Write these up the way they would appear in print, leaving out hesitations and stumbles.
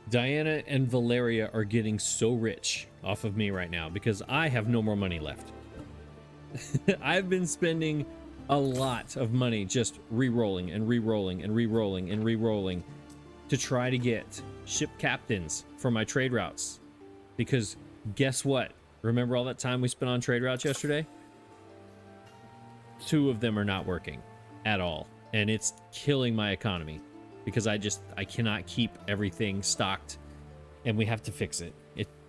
Diana and Valeria are getting so rich off of me right now because I have no more money left. I've been spending a lot of money just re-rolling and re-rolling and re-rolling and re-rolling to try to get ship captains for my trade routes. Because guess what? Remember all that time we spent on trade routes yesterday? 2 of them are not working at all. And it's killing my economy because I cannot keep everything stocked and we have to fix it.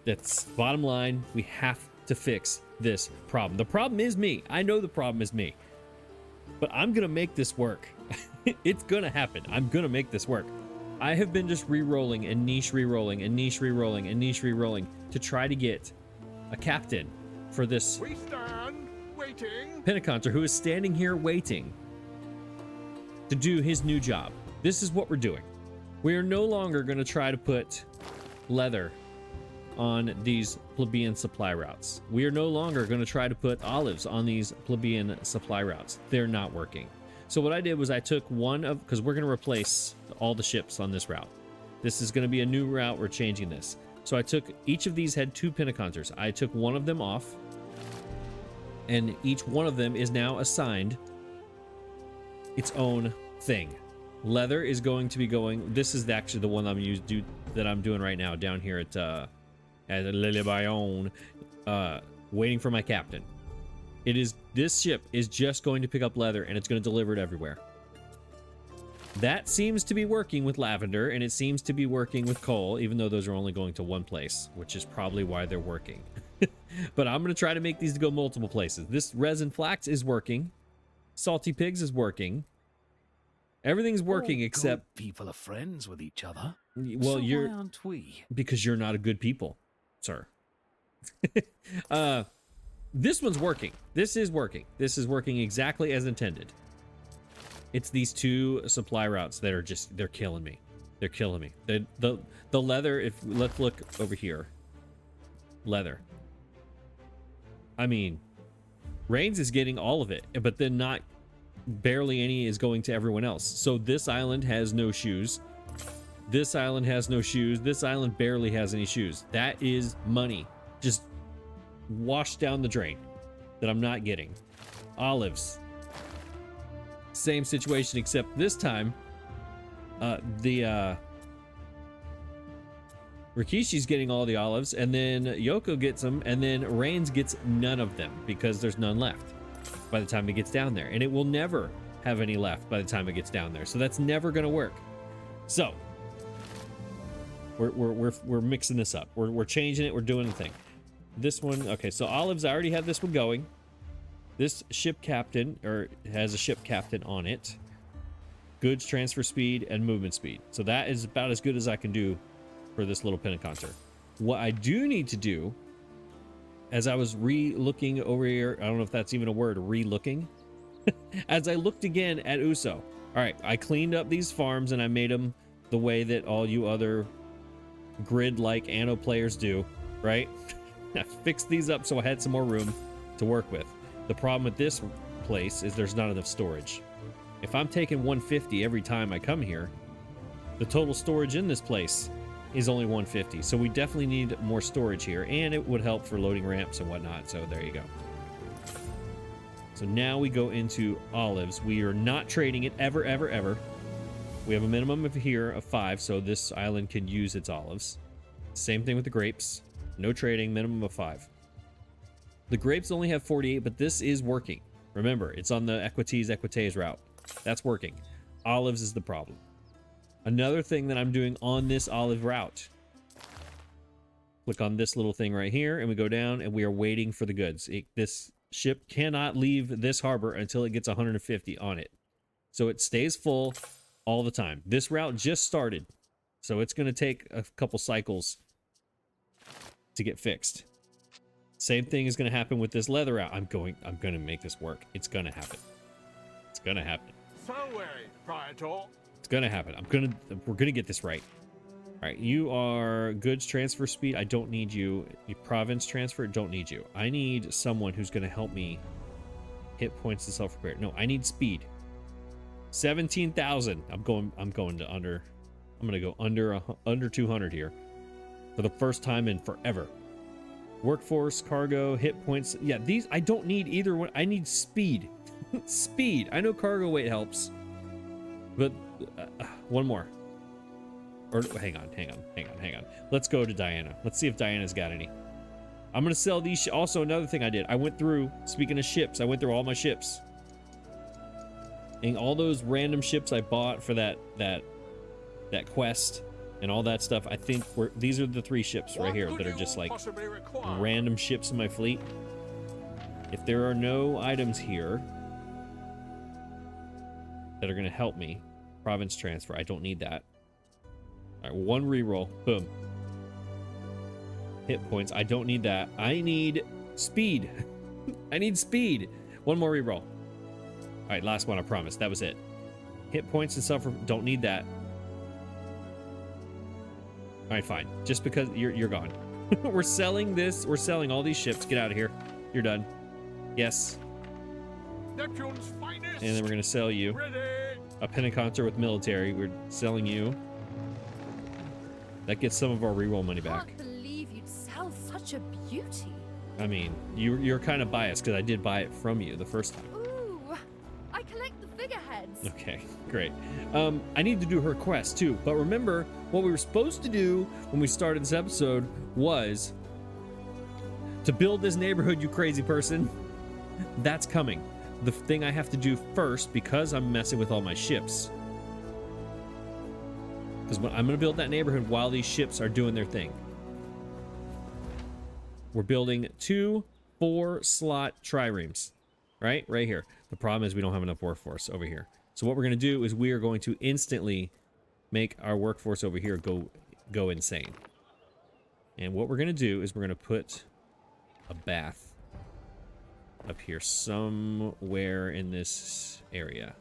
That's bottom line. We have to fix this problem. The problem is me. I know the problem is me, but I'm going to make this work. It's going to happen. I'm going to make this work. I have been just re-rolling and niche re-rolling and niche re-rolling and niche re-rolling to try to get a captain for this We stand waiting. Pentaconter who is standing here waiting to do his new job. This is what we're doing. We are no longer going to try to put leather on these plebeian supply routes. We are no longer going to try to put olives on these plebeian supply routes. They're not working. So what I did was I took one of, because we're going to replace all the ships on this route. This is going to be a new route. We're changing this. So I took, each of these had 2 Pentaconters. I took one of them off, and each one of them is now assigned its own thing. Leather is going to be going, this is actually the one that I'm doing right now down here at Lily Bayonne, waiting for my captain. This ship is just going to pick up leather and it's going to deliver it everywhere. That seems to be working with lavender, and it seems to be working with coal, even though those are only going to one place, which is probably why they're working. But I'm going to try to make these go multiple places. This resin flax is working. Salty pigs is working. Everything's working except people are friends with each other. Well, so you're why aren't we? Because you're not a good people, sir. This one's working. This is working. This is working exactly as intended. It's these 2 supply routes that are just, they're killing me. They're killing me. The leather, let's look over here. Leather. I mean, Rains is getting all of it, but then not barely any is going to everyone else. So this island has no shoes. This island has no shoes. This island barely has any shoes. That is money just washed down the drain that I'm not getting. Olives. Same situation, except this time Rikishi's getting all the olives, and then Yoko gets them, and then Rains gets none of them because there's none left by the time it gets down there, and it will never have any left by the time it gets down there. So that's never going to work. So we're mixing this up. We're changing it. We're doing the thing. This one, okay. So olives, I already have this one going. This ship captain, or has a ship captain on it. Goods transfer speed and movement speed. So that is about as good as I can do for this little Pentaconter. What I do need to do, as I was re-looking over here, I don't know if that's even a word, re-looking. As I looked again at Uso. All right, I cleaned up these farms and I made them the way that all you other grid-like Anno players do, right? I fixed these up so I had some more room to work with. The problem with this place is there's not enough storage. If I'm taking 150 every time I come here, the total storage in this place is only 150. So we definitely need more storage here, and it would help for loading ramps and whatnot. So there you go. So now we go into olives. We are not trading it ever, ever, ever. We have a minimum of here of 5, so this island can use its olives. Same thing with the grapes. No trading, minimum of 5. The grapes only have 48, but this is working. Remember, it's on the Equites route. That's working. Olives is the problem. Another thing that I'm doing on this olive route. Click on this little thing right here, and we go down, and we are waiting for the goods. This ship cannot leave this harbor until it gets 150 on it. So it stays full all the time. This route just started, so it's going to take a couple cycles to get fixed. Same thing is going to happen with this leather route. I'm going to make this work. It's going to happen. It's going to happen. So Praetor. It's going to happen. We're going to get this right. All right, you are goods transfer speed. I don't need you. You province transfer, don't need you. I need someone who's going to help me hit points and self-repair. No, I need speed. 17,000. I'm going to under I'm gonna go under 200 here for the first time in forever. Workforce, cargo, hit points. Yeah, these I don't need either one. I need speed. Speed. I know cargo weight helps, but one more. Or hang on. Let's go to Diana. Let's see if Diana's got any. I'm gonna sell these. Also, another thing I did, I went through. Speaking of ships, I went through all my ships, and all those random ships I bought for that quest and all that stuff. I think these are the 3 ships right here that are just like random ships in my fleet. If there are no items here that are gonna help me, province transfer. I don't need that. All right, 1 reroll. Boom. Hit points. I don't need that. I need speed. I need speed. 1 more reroll. All right, last one. I promise. That was it. Hit points and stuff. Don't need that. All right, fine. Just because you're gone. We're selling this. We're selling all these ships. Get out of here. You're done. Yes. Neptune's finest. And then we're gonna sell you Ready. a Pentecounter with military. We're selling you. That gets some of our reroll money back. Can't believe you'd sell such a beauty. I mean, you're kind of biased because I did buy it from you the first time. Ooh, I collect the figureheads. Okay, great. I need to do her quest too. But remember, what we were supposed to do when we started this episode was to build this neighborhood, you crazy person. That's coming. The thing I have to do first, because I'm messing with all my ships, because I'm going to build that neighborhood while these ships are doing their thing. We're building 2 4-slot triremes, right here. The problem is we don't have enough workforce over here. So what we're going to do is we are going to instantly make our workforce over here go insane. And what we're going to do is we're going to put a bath up here somewhere in this area.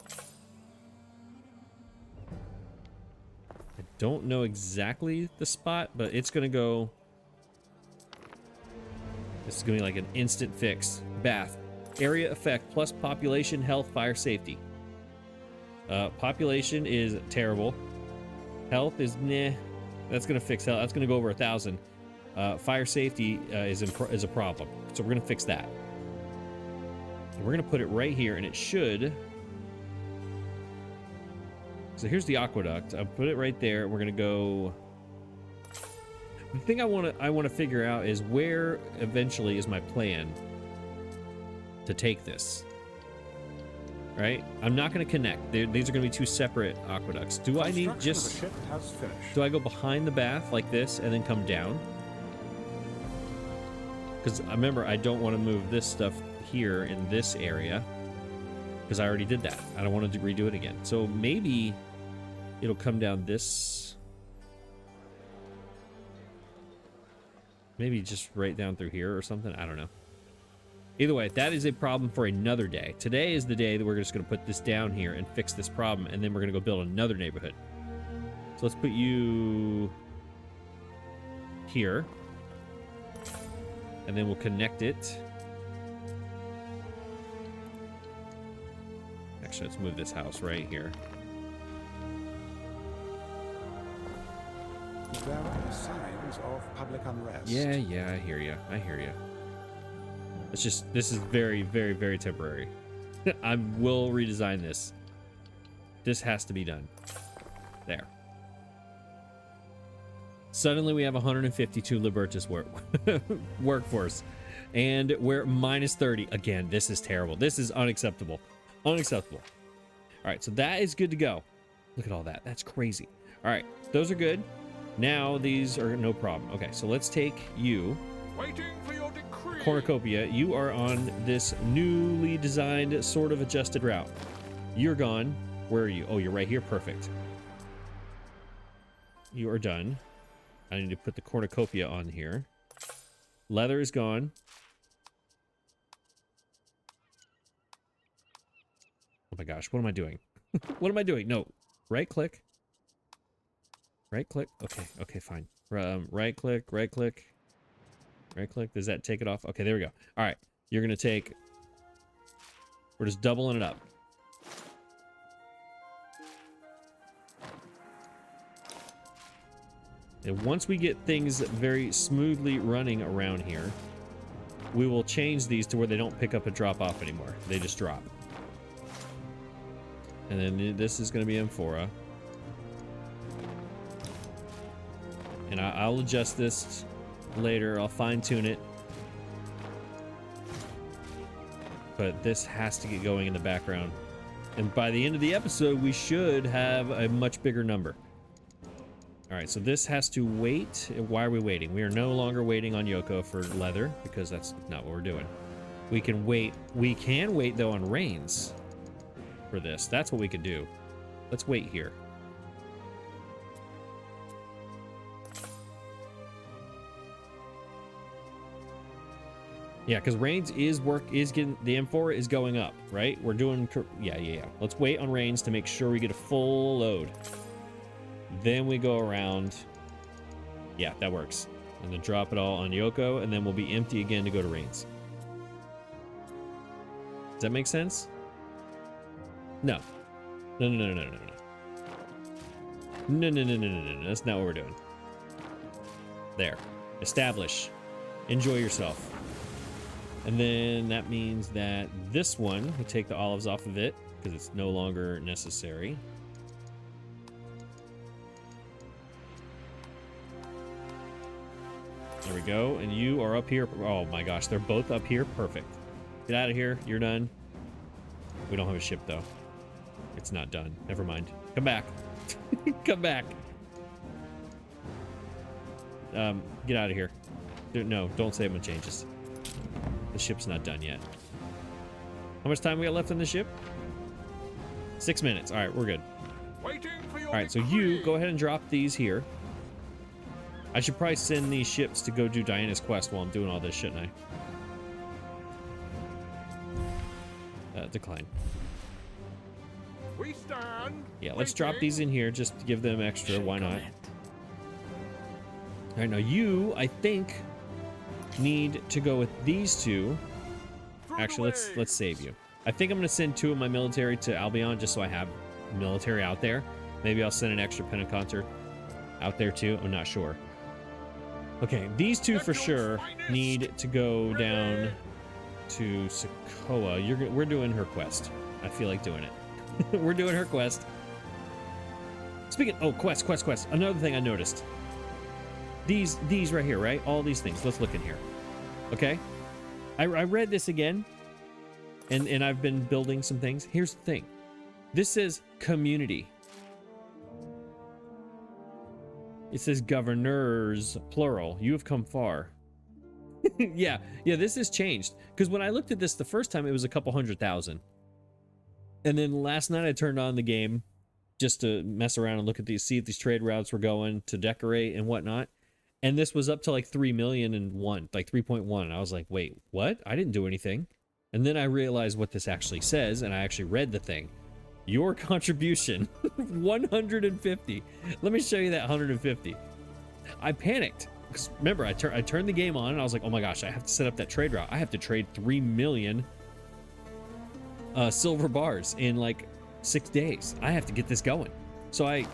I don't know exactly the spot, but it's going to go... This is going to be like an instant fix. Bath. Area effect plus population, health, fire, safety. Population is terrible. Health is nah. That's going to fix health. That's going to go over 1,000. Fire safety is a problem. So we're going to fix that. And we're going to put it right here, and it should... So here's the aqueduct. I'll put it right there. We're going to go... The thing I want to figure out is where eventually is my plan to take this. Right? I'm not going to connect. These are going to be 2 separate aqueducts. Do I need just... Do I go behind the bath like this and then come down? Because remember, I don't want to move this stuff here in this area because I already did that. I don't want to redo it again. So maybe it'll come down this... Maybe just right down through here or something. I don't know. Either way, that is a problem for another day. Today is the day that we're just going to put this down here and fix this problem, and then we're going to go build another neighborhood. So let's put you here, and then we'll connect it. Actually, let's move this house right here. There are signs of public unrest. Yeah, I hear you. It's just, this is very, very, very temporary. I will redesign this. This has to be done. There. Suddenly we have 152 Libertus workforce. And we're minus 30. Again, this is terrible. This is unacceptable. Unacceptable. All right, so that is good to go. Look at all that. That's crazy. All right, those are good. Now these are no problem. Okay, so let's take you. Waiting for your decree. Cornucopia, you are on this newly designed, sort of adjusted route. You're gone. Where are you? Oh, you're right here. Perfect. You are done. I need to put the cornucopia on here. Leather is gone. Oh my gosh, what am I doing? What am I doing? No, right click. Right click. Okay, fine. Right click. Does that take it off? Okay, there we go. All right, you're gonna take... We're just doubling it up. And once we get things very smoothly running around here, we will change these to where they don't pick up and drop off anymore. They just drop. And then this is going to be amphora. And I'll adjust this later. I'll fine tune it. But this has to get going in the background. And by the end of the episode, we should have a much bigger number. All right, so this has to wait. Why are we waiting? We are no longer waiting on Yoko for leather because that's not what we're doing. We can wait. We can wait, though, on rains for this. That's what we could do. Let's wait here. Yeah, because rains is getting, the amphora is going up, right? We're doing, yeah. Let's wait on rains to make sure we get a full load. Then we go around. Yeah, that works. And then drop it all on Yoko, and then we'll be empty again to go to rains. Does that make sense? No. No. No. That's not what we're doing. There. Establish. Enjoy yourself. And then that means that this one, we take the olives off of it because it's no longer necessary. There we go. And you are up here. Oh my gosh, they're both up here. Perfect. Get out of here. You're done. We don't have a ship though. It's not done. Never mind. Come back. Come back. Get out of here. No, don't save my changes. The ship's not done yet. How much time we got left on the ship? 6 minutes. All right, we're good. Waiting for your All right, so decree. you go ahead and drop these here. I should probably send these ships to go do Diana's quest while I'm doing all this, shouldn't I? Decline. We stand. Yeah, let's drop these in here just to give them extra. Why not? All right, now you, I think, need to go with these two. Actually, let's save you. I think I'm going to send 2 of my military to Albion just so I have military out there. Maybe I'll send an extra Pentecounter out there too. I'm not sure. Okay, these 2 for sure need to go down to Sokoa. We're doing her quest. I feel like doing it. We're doing her quest. Speaking, oh, quest. Another thing I noticed. These right here, right? All these things. Let's look in here. Okay. I read this again, and I've been building some things. Here's the thing. This says community. It says governors, plural. You have come far. yeah, this has changed. Because when I looked at this the first time, it was a couple 100,000. And then last night I turned on the game just to mess around and look at these, see if these trade routes were going to decorate and whatnot. And this was up to like 3,000,001, like 3.1. I was like, wait, what? I didn't do anything. And then I realized what this actually says, and I actually read the thing. Your contribution, 150. Let me show you that 150. I panicked. Because remember, I turned the game on, and I was like, oh my gosh, I have to set up that trade route. I have to trade 3 million silver bars in like 6 days. I have to get this going. So I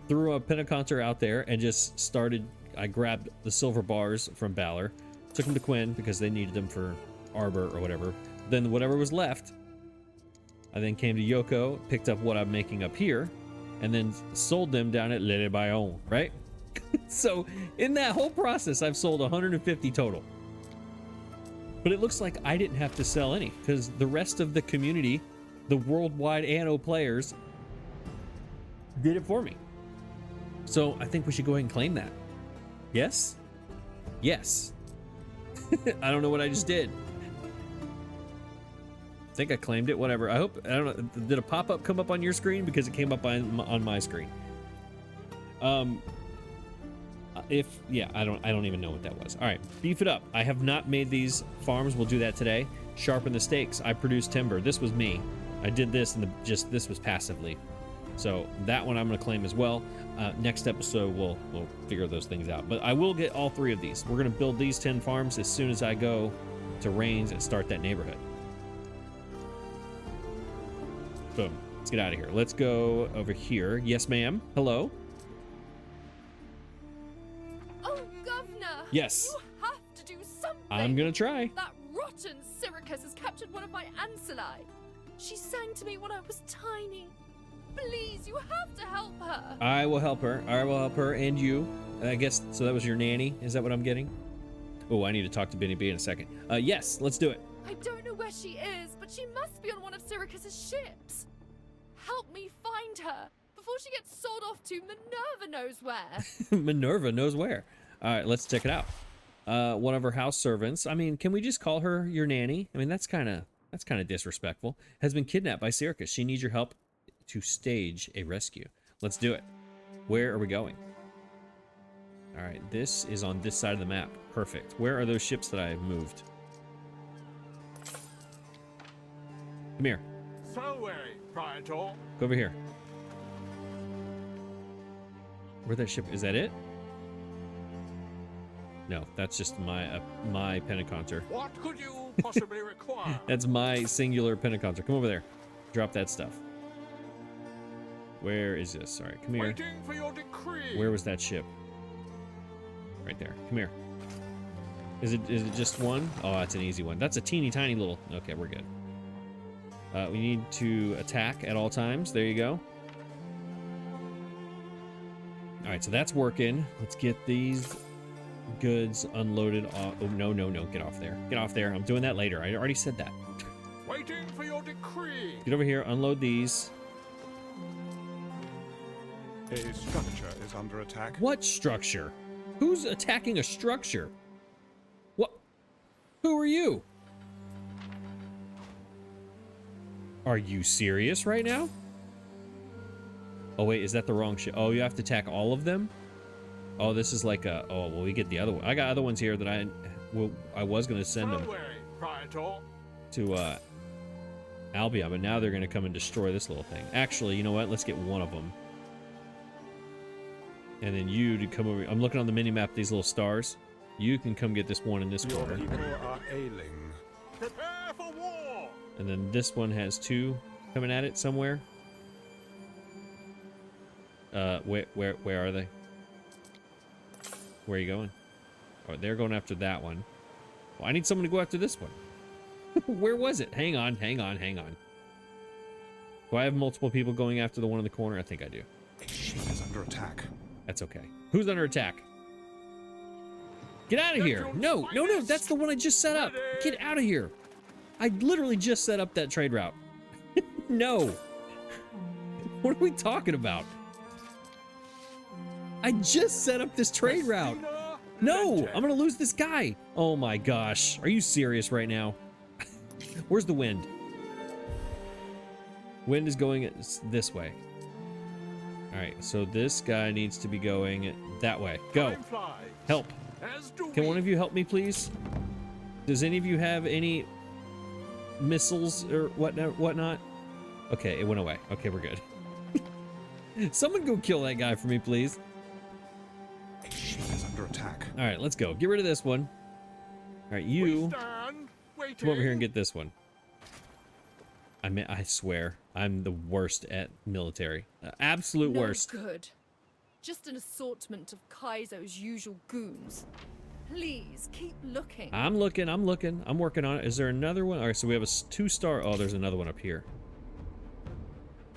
threw a Pentecounter out there and just started. I grabbed the silver bars from Balor, took them to Quinn because they needed them for Arbor or whatever. Then whatever was left, I then came to Yoko, picked up what I'm making up here, and then sold them down at Le Bayon, right? So in that whole process, I've sold 150 total. But it looks like I didn't have to sell any because the rest of the community, the worldwide Anno players, did it for me. So I think we should go ahead and claim that. Yes? Yes. I don't know what I just did. I think I claimed it, whatever. I hope, I don't know, did a pop-up come up on your screen? Because it came up on my screen. Yeah, I don't even know what that was. All right, beef it up. I have not made these farms. We'll do that today. Sharpen the stakes. I produced timber. This was me. I did this and this was passively. So that one I'm going to claim as well. Next episode, we'll figure those things out. But I will get all 3 of these. We're going to build these 10 farms as soon as I go to Rains and start that neighborhood. Boom. Let's get out of here. Let's go over here. Yes, ma'am. Hello. Yes. You have to do something. I'm gonna try. That rotten Syracuse has captured one of my ancillae. She sang to me when I was tiny. Please, you have to help her. I will help her. I will help her and you. I guess, so that was your nanny? Is that what I'm getting? Oh, I need to talk to Benny B in a second. Yes, let's do it. I don't know where she is, but she must be on one of Syracuse's ships. Help me find her before she gets sold off to Minerva knows where. Minerva knows where. All right, let's check it out. One of her house servants. I mean, can we just call her your nanny? I mean, that's kind of disrespectful. Has been kidnapped by Syracuse. She needs your help to stage a rescue. Let's do it. Where are we going? All right, this is on this side of the map. Perfect. Where are those ships that I have moved? Come here. So, Praetor. Go over here. Where'd that ship? Is that it? No, that's just my Pentecounter. What could you possibly require? That's my singular Pentecounter. Come over there. Drop that stuff. Where is this? All right, come here. Waiting for your decree. Where was that ship? Right there. Come here. Is it just one? Oh, that's an easy one. That's a teeny tiny little. Okay, we're good. We need to attack at all times. There you go. All right, so that's working. Let's get these goods unloaded off. Oh, no. Get off there. Get off there. I'm doing that later. I already said that. Waiting for your decree. Get over here. Unload these. A structure is under attack. What structure? Who's attacking a structure? What? Who are you? Are you serious right now? Oh wait, is that the wrong ship? Oh, you have to attack all of them? Oh, this is like a... Oh, well, we get the other one. I got other ones here that I was going to send them Praetor. to Albion, but now they're going to come and destroy this little thing. Actually, you know what? Let's get one of them. And then you to come over. I'm looking on the mini-map, these little stars. You can come get this one in this Your corner. people are ailing. Prepare for war. And then this one has two coming at it somewhere. Where are they? Where are you going? Oh, they're going after that one. Well, I need someone to go after this one. Where was it? Hang on. Do I have multiple people going after the one in the corner? I think I do. A ship is under attack. That's okay. Who's under attack? Get out of here. No. That's the one I just set up. Get out of here. I literally just set up that trade route. No. What are we talking about? I just set up this trade route. No, I'm gonna lose this guy. Oh my gosh. Are you serious right now? Where's the wind? Wind is going this way. All right, so this guy needs to be going that way. Go. Time flies, Help. as do Can we. one of you help me, please? Does any of you have any missiles or whatnot? Okay, it went away. Okay, we're good. Someone go kill that guy for me, please. A ship is under attack. All right, let's go. Get rid of this one. All right, you We stand, waiting. come over here and get this one. I swear, I'm the worst at military. Absolute No worst. good. Just an assortment of Kaizo's usual goons. Please keep looking. I'm looking. I'm working on it. Is there another one? All right, so we have a 2-star. Oh, there's another one up here.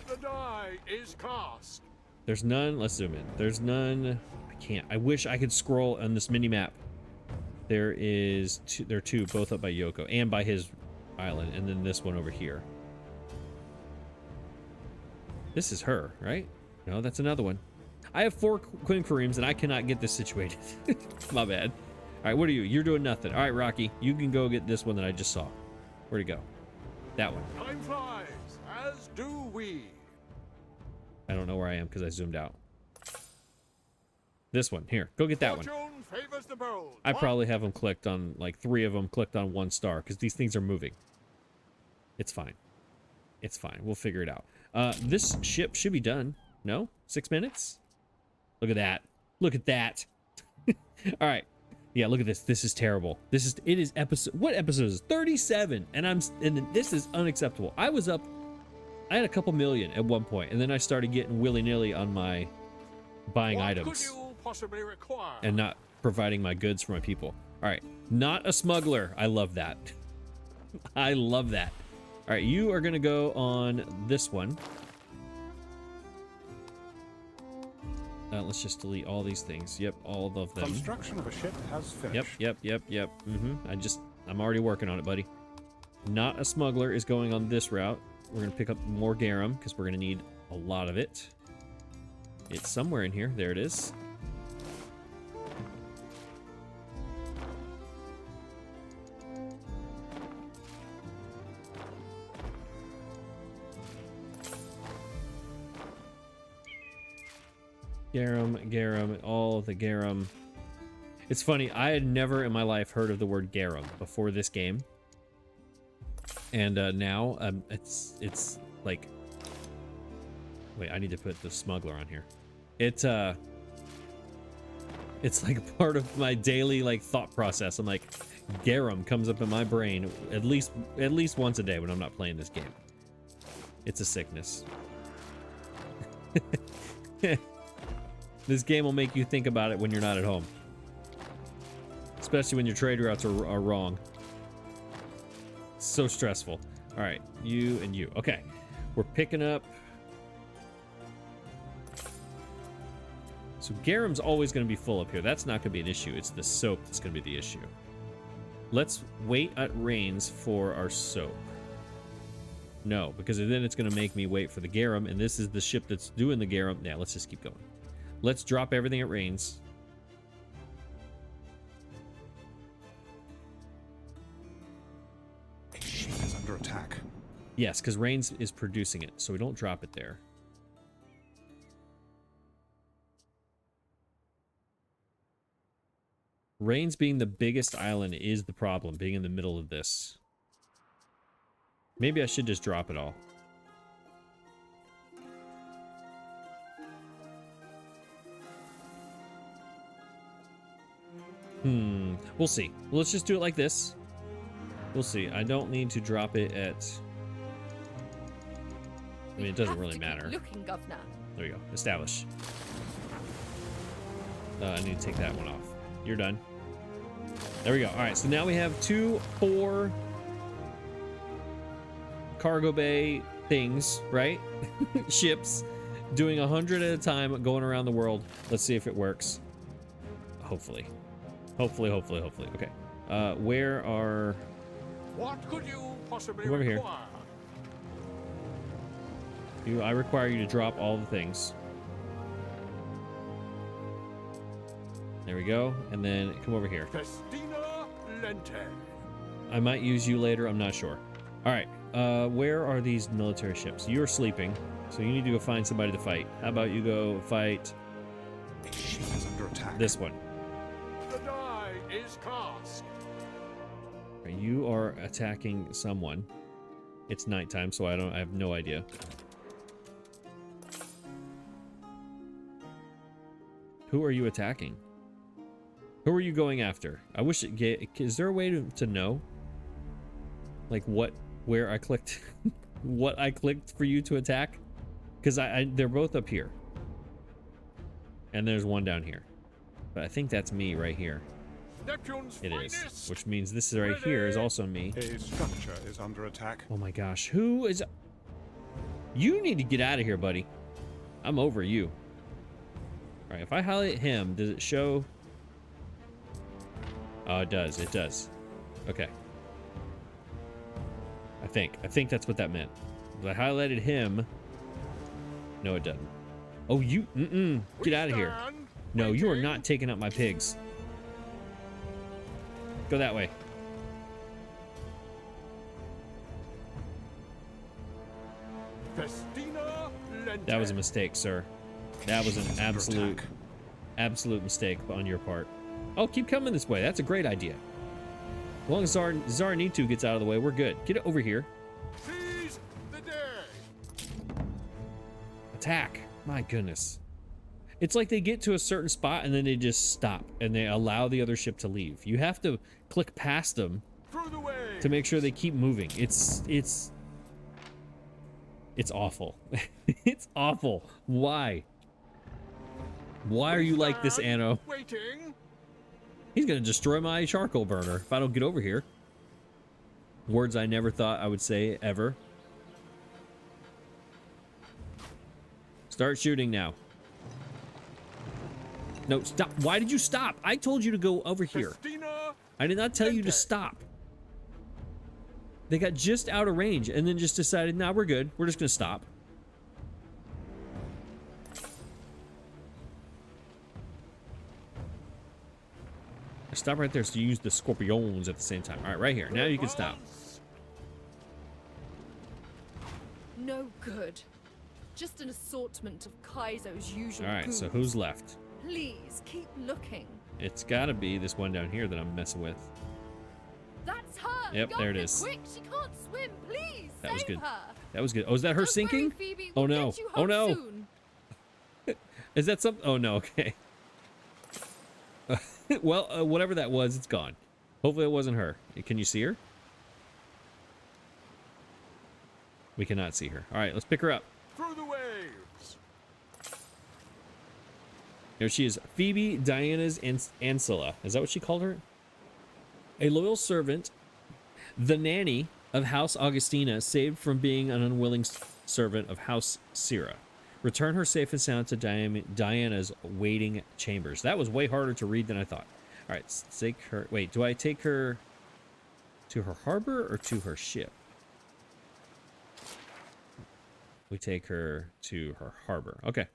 The die is cast. There's none. Let's zoom in. There's none. I can't. I wish I could scroll on this mini map. There is two. There are two, both up by Yoko and by his island, and then this one over here. This is her, right? No, that's another one. I have 4 Queen Kareems, and I cannot get this situated. My bad. All right, what are you? You're doing nothing. All right, Rocky, you can go get this one that I just saw. Where'd it go? That one. Time flies, as do we. I don't know where I am because I zoomed out. This one. Here, go get that one. Fortune favors the bold. I probably have them clicked on, like 3 of them clicked on 1 star because these things are moving. It's fine. It's fine. We'll figure it out. This ship should be done. No? 6 minutes? Look at that. Look at that. All right. Yeah, look at this. This is terrible. It is episode, what episode is it? 37. And this is unacceptable. I had a couple million at one point, and then I started getting willy-nilly on my buying What items. could you possibly require? And not providing my goods for my people. All right, not a smuggler. I love that. I love that. All right, you are gonna go on this one. Let's just delete all these things. Yep, all of them. Construction of a ship has finished. Yep. I'm already working on it, buddy. Not a smuggler is going on this route. We're gonna pick up more garum because we're gonna need a lot of it. It's somewhere in here. There it is. Garum, all of the garum. It's funny, I had never in my life heard of the word garum before this game. And now it's like, wait, I need to put the smuggler on here. It's like part of my daily like thought process. I'm like, garum comes up in my brain at least once a day when I'm not playing this game. It's a sickness. This game will make you think about it when you're not at home. Especially when your trade routes are wrong. It's so stressful. All right, you and you. Okay, we're picking up. So garum's always going to be full up here. That's not going to be an issue. It's the soap that's going to be the issue. Let's wait at Rains for our soap. No, because then it's going to make me wait for the garum, and this is the ship that's doing the garum. Yeah, let's just keep going. Let's drop everything at Rains. A ship is under attack. Yes, because Rains is producing it, so we don't drop it there. Rains being the biggest island is the problem, being in the middle of this. Maybe I should just drop it all. We'll see. Let's just do it like this. We'll see. I don't need to drop it at... I mean, it doesn't really matter. Looking, governor. There we go. Establish. I need to take that one off. You're done. There we go. All right, so now we have 4 cargo bay things, right? Ships doing 100 at a time, going around the world. Let's see if it works. Hopefully. Hopefully. Okay. Where are... What could you possibly Come over here. require? I require you to drop all the things. There we go. And then come over here. Festina Lente. I might use you later. I'm not sure. All right. Where are these military ships? You're sleeping, so you need to go find somebody to fight. How about you go fight A ship is under attack. this one? The die is cast. You are attacking someone. It's nighttime, so I have no idea. Who are you attacking? Who are you going after? I wish it is there a way to know? Like where I clicked, what I clicked for you to attack? Because they're both up here. And there's one down here. But I think that's me right here. Neptune's It is. finest. Which means this is right here is also me. A structure is under attack. Oh my gosh, who is... You need to get out of here, buddy. I'm over you. All right, if I highlight him, does it show... Oh, it does. It does. Okay. I think that's what that meant. I highlighted him. No, it doesn't. Oh, you... Get out of here. No, you are not taking up my pigs. Go that way. Festina Lente. That was a mistake, sir. That was an Under absolute attack. mistake on your part. Oh, keep coming this way. That's a great idea. As long as Zarnitu gets out of the way, we're good. Get it over here. Seize the day. Attack. My goodness. It's like they get to a certain spot and then they just stop and they allow the other ship to leave. You have to click past them Through the way. to make sure they keep moving. It's awful. It's awful. Why? Why are you like this, Stand Anno? Waiting. He's gonna destroy my charcoal burner if I don't get over here. Words I never thought I would say ever. Start shooting now. No, stop. Why did you stop? I told you to go over here. Festina I did not tell you to Lente. stop. They got just out of range and then just decided, nah, we're good. We're just gonna stop. Stop right there so you use the scorpions at the same time. All right, right here. Now you can stop. Advance. No good. Just an assortment of Kaizo's usual All right, so goons. who's left? Please, keep looking. It's gotta be this one down here that I'm messing with. That's her! Yep, Go there it get is. Quick, she can't swim. Please, That was save good. her. That was good. Oh, is that her Don't sinking? worry, Phoebe. Oh We'll no. get you Oh home no. soon. Is that something? Oh no, okay. Well, whatever that was, it's gone. Hopefully it wasn't her. Can you see her? We cannot see her. All right, let's pick her up. Through the waves. There she is. Phoebe Diana's Ancilla. Is that what she called her? A loyal servant, the nanny of House Augustina, saved from being an unwilling servant of House Syrah. Return her safe and sound to Diana's waiting chambers. That was way harder to read than I thought. All right, take her. Wait, do I take her to her harbor or to her ship? We take her to her harbor. Okay.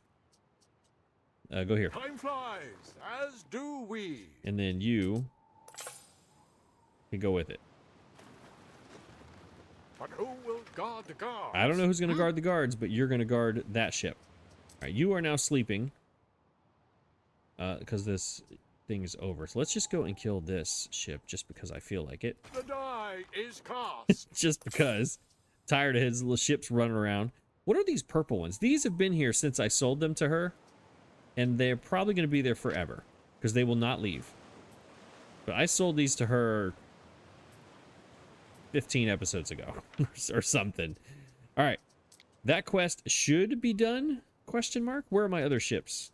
Go here. Time flies, as do we. And then you can go with it. But who will guard the guards? I don't know who's going to guard the guards, but you're going to guard that ship. All right, you are now sleeping because this thing is over. So let's just go and kill this ship just because I feel like it. The die is cast. Just because. Tired of his little ships running around. What are these purple ones? These have been here since I sold them to her. And they're probably going to be there forever because they will not leave. But I sold these to her 15 episodes ago or something. All right. That quest should be done? Question mark. Where are my other ships?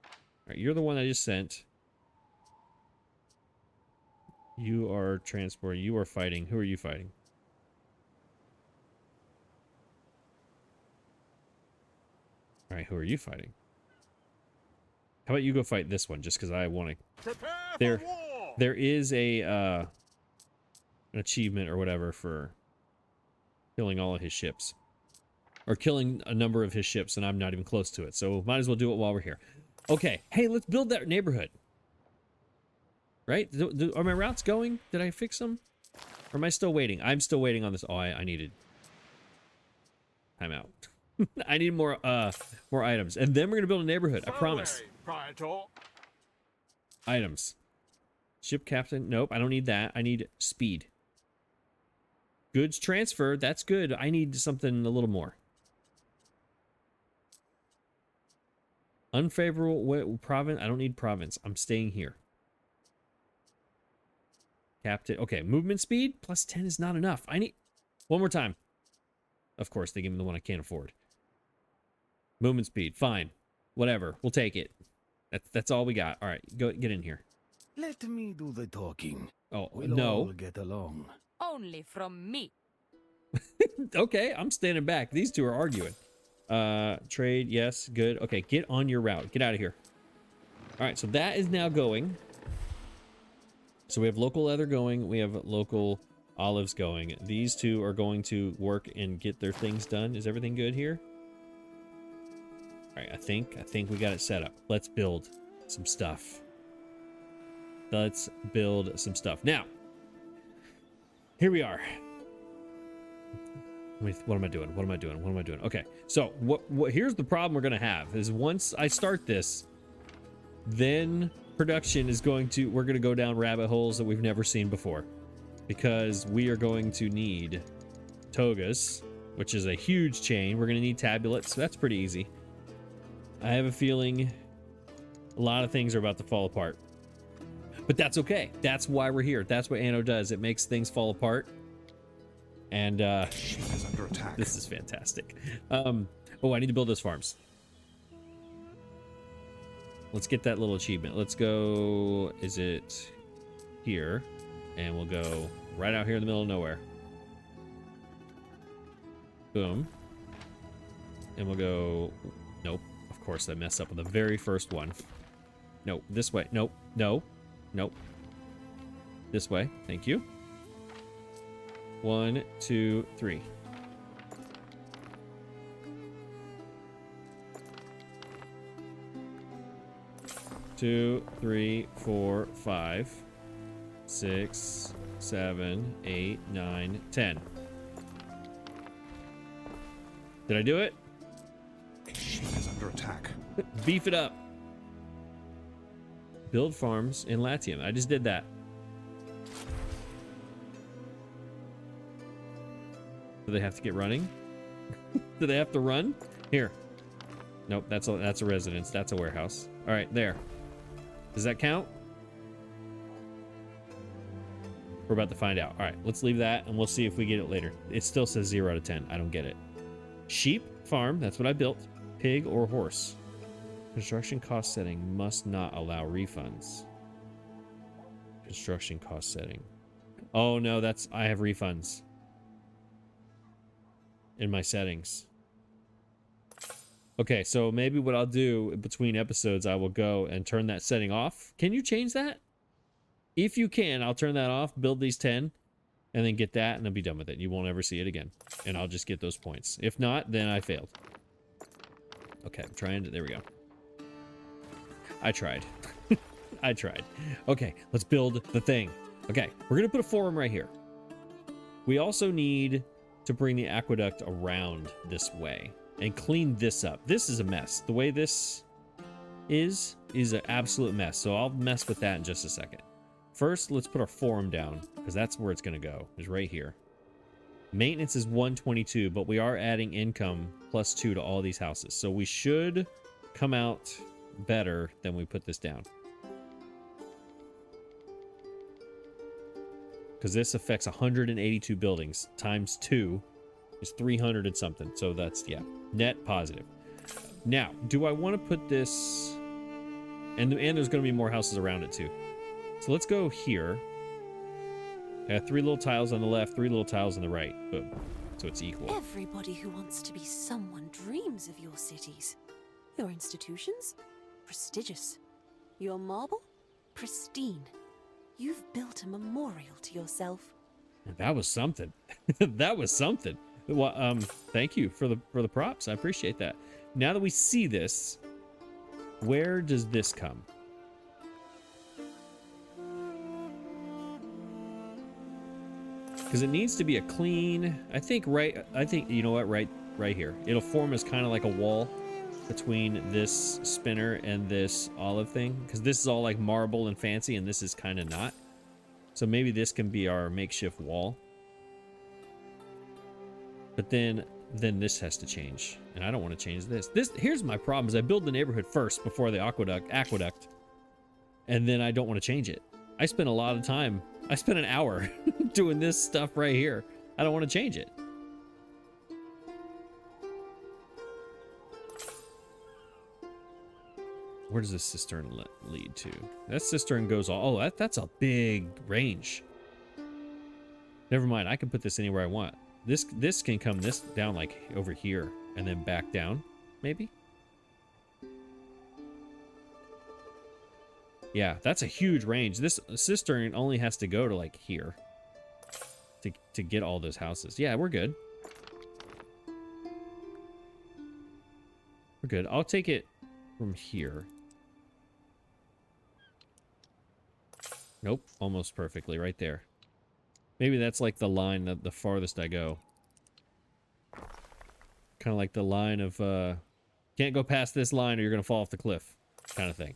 All right, you're the one I just sent. You are transporting. You are fighting. Who are you fighting? All right, who are you fighting? How about you go fight this one just because I want to. Prepare There- for war. There is a an achievement or whatever for killing all of his ships. Or killing a number of his ships, and I'm not even close to it. So might as well do it while we're here. Okay, hey, let's build that neighborhood. Right? Are my routes going? Did I fix them? Or am I still waiting? I'm still waiting on this. Oh, I needed... time out. I need more items. And then we're going to build a neighborhood. I promise. Away, Praetor. Items. Ship captain. Nope, I don't need that. I need speed. Goods transfer. That's good. I need something a little more. Unfavorable province. I don't need province. I'm staying here. Captain. Okay, movement speed plus 10 is not enough. I need one more time. Of course, they give me the one I can't afford. Movement speed. Fine. Whatever. We'll take it. That's all we got. All right, go get in here. Let me do the talking. Oh, We'll all no. get along. Only from me. Okay, I'm standing back. These two are arguing. Trade, yes, good. Okay, get on your route. Get out of here. All right, so that is now going. So we have local leather going. We have local olives going. These two are going to work and get their things done. Is everything good here? All right, I think we got it set up. Let's build some stuff. Let's build some stuff. Now, here we are. What am I doing? What am I doing? What am I doing? Okay, so what here's the problem we're gonna have is once I start this, then production is we're gonna go down rabbit holes that we've never seen before, because we are going to need togas, which is a huge chain. We're gonna need tabulets, so that's pretty easy. I have a feeling a lot of things are about to fall apart, but that's okay. That's why we're here. That's what Anno does. It makes things fall apart. And Ship is under attack. this is fantastic. Oh, I need to build those farms. Let's get that little achievement. Let's go. Is it here, and we'll go right out here in the middle of nowhere. Boom. And we'll go, nope, of course I messed up with the very first one. Nope, this way, nope, no, nope. This way, thank you. 1, 2, 3. Two, 3, 4, 5, 6, 7, 8, 9, 10. Did I do it? A ship is under attack. Beef it up. Build farms in Latium. I just did that. Do they have to get running? Do they have to run? Here. Nope, that's a residence. That's a warehouse. All right, there. Does that count? We're about to find out. All right, let's leave that and we'll see if we get it later. It still says 0 out of 10. I don't get it. Sheep farm, that's what I built. Pig or horse. Construction cost setting must not allow refunds. Construction cost setting. Oh no, I have refunds in my settings. Okay, so maybe what I'll do between episodes, I will go and turn that setting off. Can you change that? If you can, I'll turn that off, build these 10, and then get that, and then be done with it. You won't ever see it again. And I'll just get those points. If not, then I failed. Okay, I'm trying to, there we go. I tried. I tried. Okay, let's build the thing. Okay, we're gonna put a forum right here. We also need to bring the aqueduct around this way and clean this up. This is a mess. The way this is an absolute mess. So I'll mess with that in just a second. First, let's put our forum down because that's where it's going to go, is right here. Maintenance is 122, but we are adding income +2 to all these houses. So we should come out better than we put this down. Because this affects 182 buildings times 2 is 300 and something. So that's, yeah, net positive. Now, do I want to put this... And there's going to be more houses around it too. So let's go here. I have 3 little tiles on the left, 3 little tiles on the right. Boom. So it's equal. Everybody who wants to be someone dreams of your cities. Your institutions? Prestigious. Your marble? Pristine. You've built a memorial to yourself. That was something. That was something. Well, thank you for the props. I appreciate that. Now that we see this, where does this come? Because it needs to be a clean, I think, you know what, right here. It'll form as kind of like a wall between this spinner and this olive thing. Because this is all like marble and fancy, and this is kind of not. So maybe this can be our makeshift wall. But then this has to change. And I don't want to change this. Here's my problem, is I build the neighborhood first before the aqueduct. And then I don't want to change it. I spent a lot of time. I spent an hour doing this stuff right here. I don't want to change it. Where does this cistern lead to? That cistern goes all... Oh, that's a big range. Never mind. I can put this anywhere I want. This can come down like over here and then back down, maybe? Yeah, that's a huge range. This cistern only has to go to like here to get all those houses. Yeah, we're good. We're good. I'll take it from here. Nope, almost perfectly right there. Maybe that's like the line that the farthest I go. Kind of like the line of can't go past this line or you're gonna fall off the cliff kind of thing.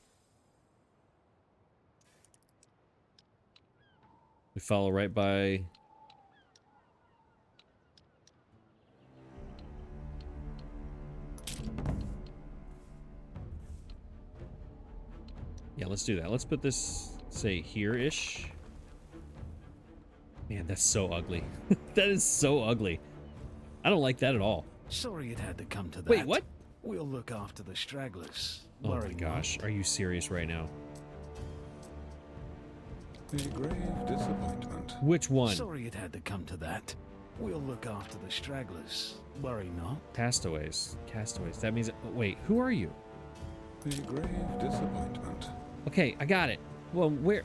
We follow right by... Yeah, let's do that. Let's put this, say, here-ish. Man, that's so ugly. That is so ugly. I don't like that at all. Sorry it had to come to that. Wait, what? We'll look after the stragglers. Oh my Worry gosh, are you serious right now? A grave disappointment. Which one? Sorry it had to come to that. We'll look after the stragglers. Worry not. Castaways. Castaways. That means... Wait, who are you? A grave disappointment. Okay, I got it. Well, where...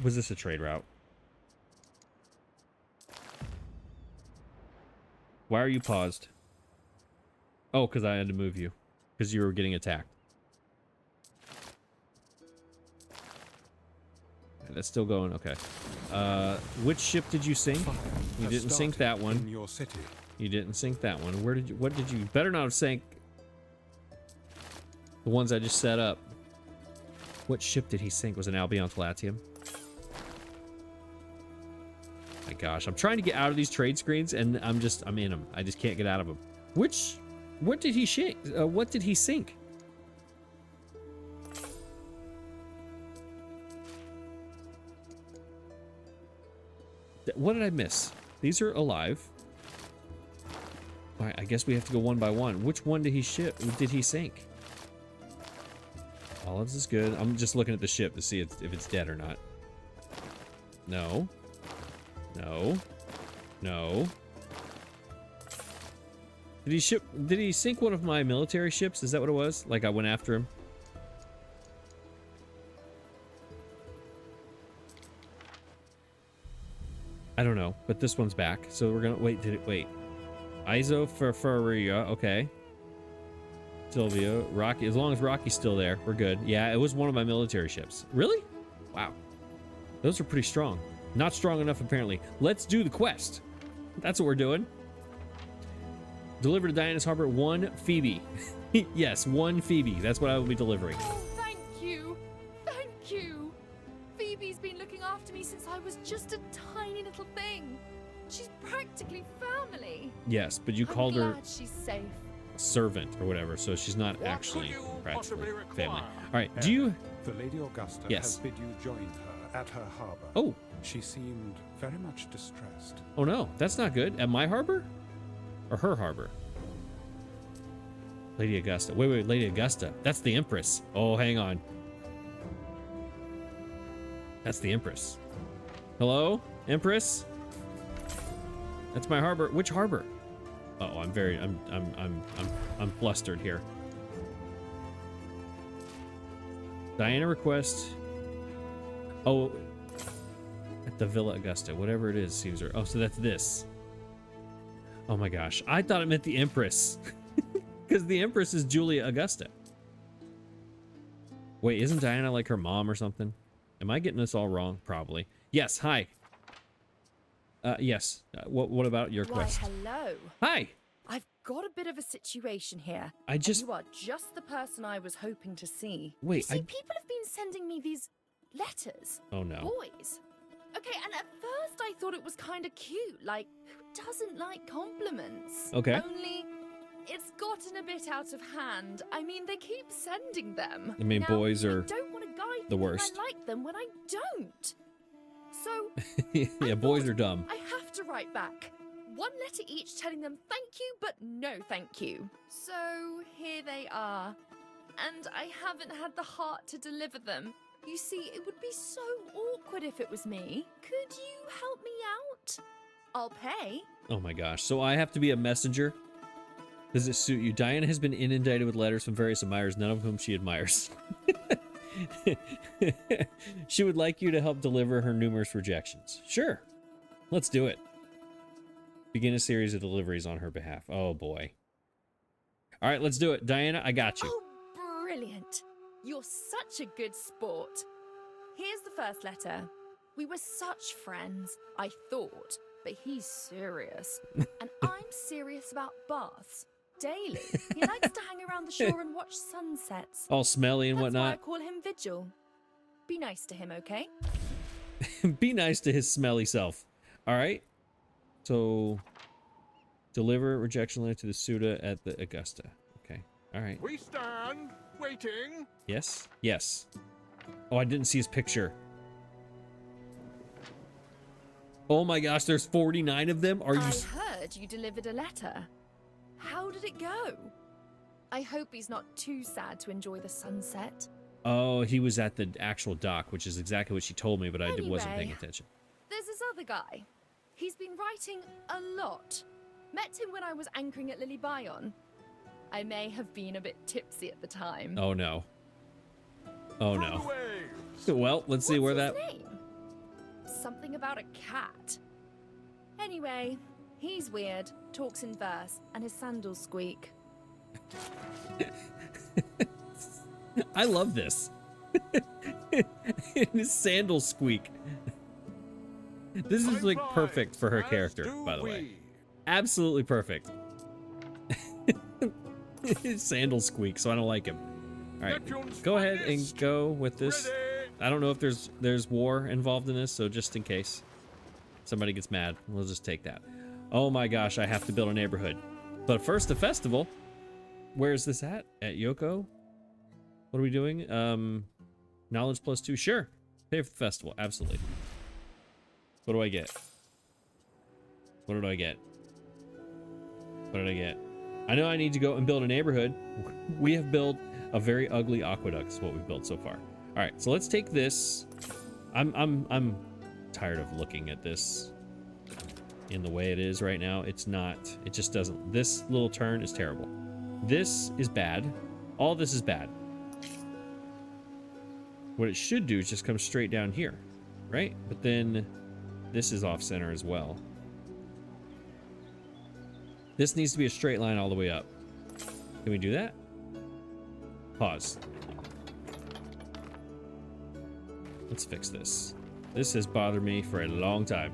Was this a trade route? Why are you paused? Oh, because I had to move you. Because you were getting attacked. That's still going. Okay. Which ship did you sink? You Has didn't sink that started one. in your city. You didn't sink that one. Where did you... What did you... Better not have sank... The ones I just set up. What ship did he sink? Was it an Albion Latium? My gosh, I'm trying to get out of these trade screens, and I'm in them. I just can't get out of them. What did he sink? What did he sink? What did I miss? These are alive. All right, I guess we have to go one by one. Which one did he ship? Did he sink? Olives is good. I'm just looking at the ship to see if it's dead or not. No. No. No. Did he sink one of my military ships? Is that what it was? Like I went after him? I don't know, but this one's back. So we're gonna wait. Isoferferia, okay. Silvio, Rocky, as long as Rocky's still there, we're good. Yeah, it was one of my military ships. Really? Wow. Those are pretty strong. Not strong enough, apparently. Let's do the quest. That's what we're doing. Deliver to Diana's Harbor 1 Phoebe. Yes, 1 Phoebe. That's what I will be delivering. Oh, thank you. Thank you. Phoebe's been looking after me since I was just a tiny little thing. She's practically family. Yes, but you I'm called her glad she's safe. servant or whatever, so she's not What actually could you practically possibly require? family. All right, do you... The Lady Augusta Yes. has bid you join her at her harbor. Oh, She seemed very much distressed. oh no, that's not good. At my harbor? Or her harbor? Lady Augusta. Wait, Lady Augusta. That's the Empress. Oh, hang on. That's the Empress. Hello, Empress? That's my harbor. Which harbor? Uh-oh, I'm flustered here. Diana request. Oh, at the Villa Augusta, whatever it is, Caesar. Oh, so that's this. Oh my gosh, I thought it meant the Empress, because the Empress is Julia Augusta. Wait, isn't Diana like her mom or something? Am I getting this all wrong? Probably. Yes. Hi. Yes. What about your Why, quest? hello. Hi. I've got a bit of a situation here. I and just you are just the person I was hoping to see. Wait, You see, people have been sending me these letters. Oh no. Boys. Okay, and at first I thought it was kind of cute. Like, who doesn't like compliments? Okay. Only it's gotten a bit out of hand. I mean, they keep sending them. I mean, Now, boys are I don't want a guy the thinking worst. I like them when I don't. So Yeah, boys are dumb. I have to write back. One letter each telling them thank you, but no thank you. So here they are. And I haven't had the heart to deliver them. You see, it would be so awkward if it was me. Could you help me out? I'll pay. Oh my gosh. So I have to be a messenger? Does it suit you? Diana has been inundated with letters from various admirers, none of whom she admires. She would like you to help deliver her numerous rejections. Sure. Let's do it. Begin a series of deliveries on her behalf. Oh boy. All right, let's do it. Diana, I got you. Oh, brilliant. You're such a good sport. Here's the first letter. We were such friends, I thought, but he's serious. And I'm serious about baths. Daily. He likes to hang around the shore and watch sunsets. All smelly and That's why I whatnot. call him Vigil. Be nice to him, okay? Be nice to his smelly self. All right. So, deliver rejection letter to the Suda at the Augusta. Okay. All right. We stand waiting. Yes. Yes. Oh, I didn't see his picture. Oh my gosh, there's 49 of them. Are you? I heard you delivered a letter. How did it go? I hope he's not too sad to enjoy the sunset. Oh, he was at the actual dock, which is exactly what she told me, but I wasn't paying Anyway. attention. There's this other guy. He's been writing a lot. Met him when I was anchoring at Lily Bion. I may have been a bit tipsy at the time. Oh no. Oh Through no. the waves. Well, let's see where What's that. his name? Something about a cat. Anyway, he's weird, talks in verse, and his sandals squeak. I love this. His sandals squeak. This is Time like flies, perfect for her as character, do by the way. we. Absolutely perfect. His sandals squeak, so I don't like him. All right, Neptune's go ahead and finest. go with this. Ready. I don't know if there's war involved in this, so just in case somebody gets mad, we'll just take that. Oh my gosh, I have to build a neighborhood. But first, a festival. Where's this at? At Yoko? What are we doing? Knowledge +2. Sure. Pay for the festival. Absolutely. What do I get? What did I get? What did I get? I know I need to go and build a neighborhood. We have built a very ugly aqueduct is what we've built so far. All right, so let's take this. I'm tired of looking at this in the way it is right now. It's not, it just doesn't. This little turn is terrible. This is bad. All this is bad. What it should do is just come straight down here, right? But then this is off center as well. This needs to be a straight line all the way up. Can we do that? Pause. Let's fix this. This has bothered me for a long time.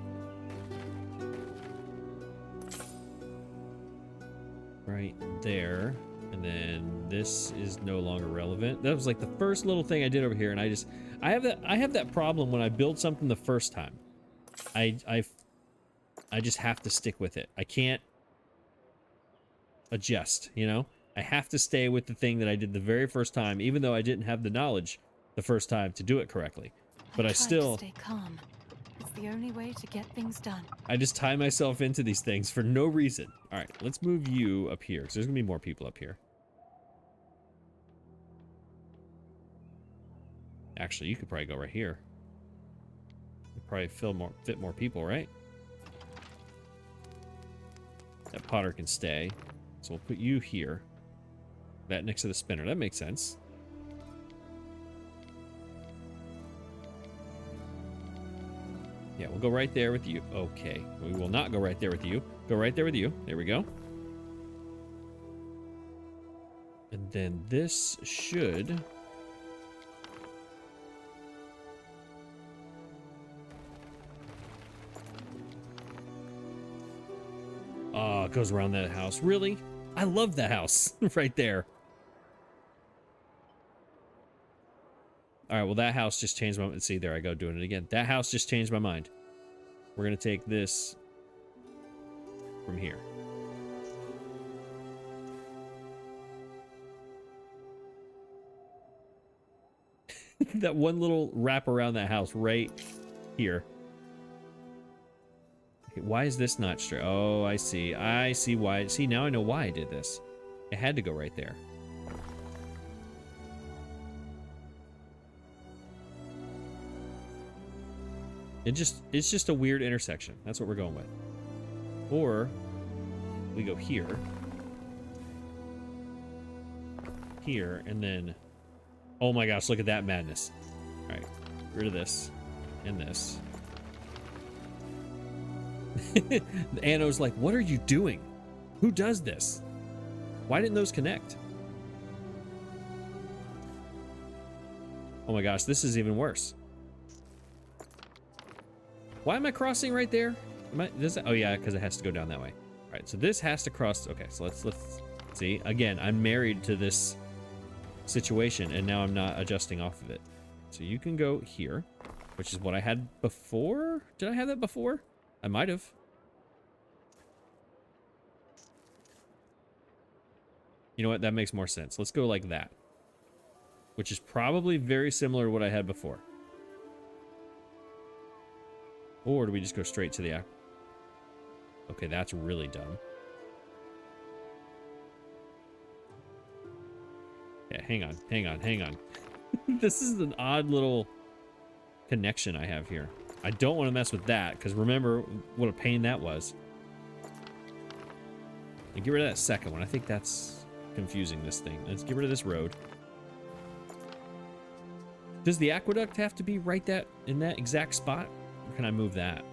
Right there. And then this is no longer relevant. That was like the first little thing I did over here, and I have that problem when I build something the first time. I just have to stick with it. I can't adjust, you know? I have to stay with the thing that I did the very first time, even though I didn't have the knowledge the first time to do it correctly. But I Try still, to stay calm. It's the only way to get things done. I just tie myself into these things for no reason. All right, let's move you up here, because there's gonna be more people up here. Actually, you could probably go right here. You'd probably fit more people, right? That Potter can stay. So we'll put you here. That next to the spinner. That makes sense. Yeah, we'll go right there with you. Okay. We will not go right there with you. Go right there with you. There we go. And then this should... Oh, it goes around that house. Really? I love that house right there. All right, well, that house just changed my mind. See, there I go doing it again. That house just changed my mind. We're going to take this from here. That one little wrap around that house right here. Why is this not straight? Oh, I see. I see why. See, now I know why I did this. It had to go right there. It's just a weird intersection. That's what we're going with. Or we go here. Here, and then... Oh my gosh, look at that madness. All right, rid of this and this. Anno's like, what are you doing? Who does this? Why didn't those connect? Oh my gosh, this is even worse. Why am I crossing right there? Oh yeah, because it has to go down that way. All right, so this has to cross. Okay, so let's see. Again, I'm married to this situation, and now I'm not adjusting off of it. So you can go here, which is what I had before. Did I have that before? I might have. You know what? That makes more sense. Let's go like that, which is probably very similar to what I had before. Or do we just go straight to the... Okay, that's really dumb. Yeah, hang on. This is an odd little connection I have here. I don't want to mess with that, because remember what a pain that was. And get rid of that second one. I think that's confusing this thing. Let's get rid of this road. Does the aqueduct have to be right in that exact spot? Or can I move that?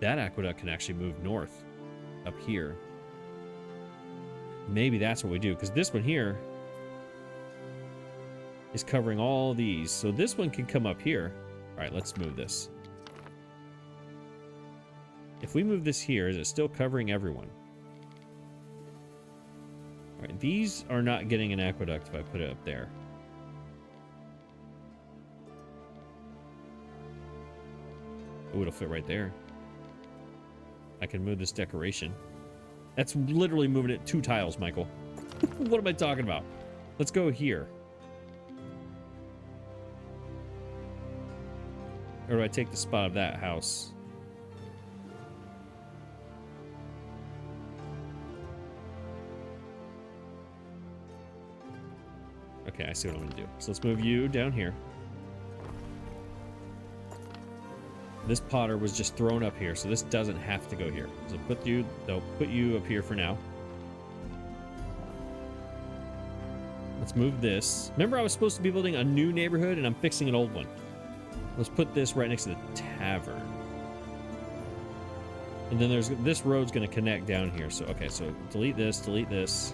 That aqueduct can actually move north up here. Maybe that's what we do, because this one here is covering all these. So this one can come up here. All right, let's move this. If we move this here, is it still covering everyone? All right, these are not getting an aqueduct if I put it up there. Oh, it'll fit right there. I can move this decoration. That's literally moving it 2 tiles, Michael. What am I talking about? Let's go here. Or do I take the spot of that house? Okay, I see what I'm gonna do. So let's move you down here. This Potter was just thrown up here, so this doesn't have to go here. So they'll put you up here for now. Let's move this. Remember I was supposed to be building a new neighborhood and I'm fixing an old one. Let's put this right next to the tavern. And then this road's gonna connect down here. So, okay, so delete this, delete this.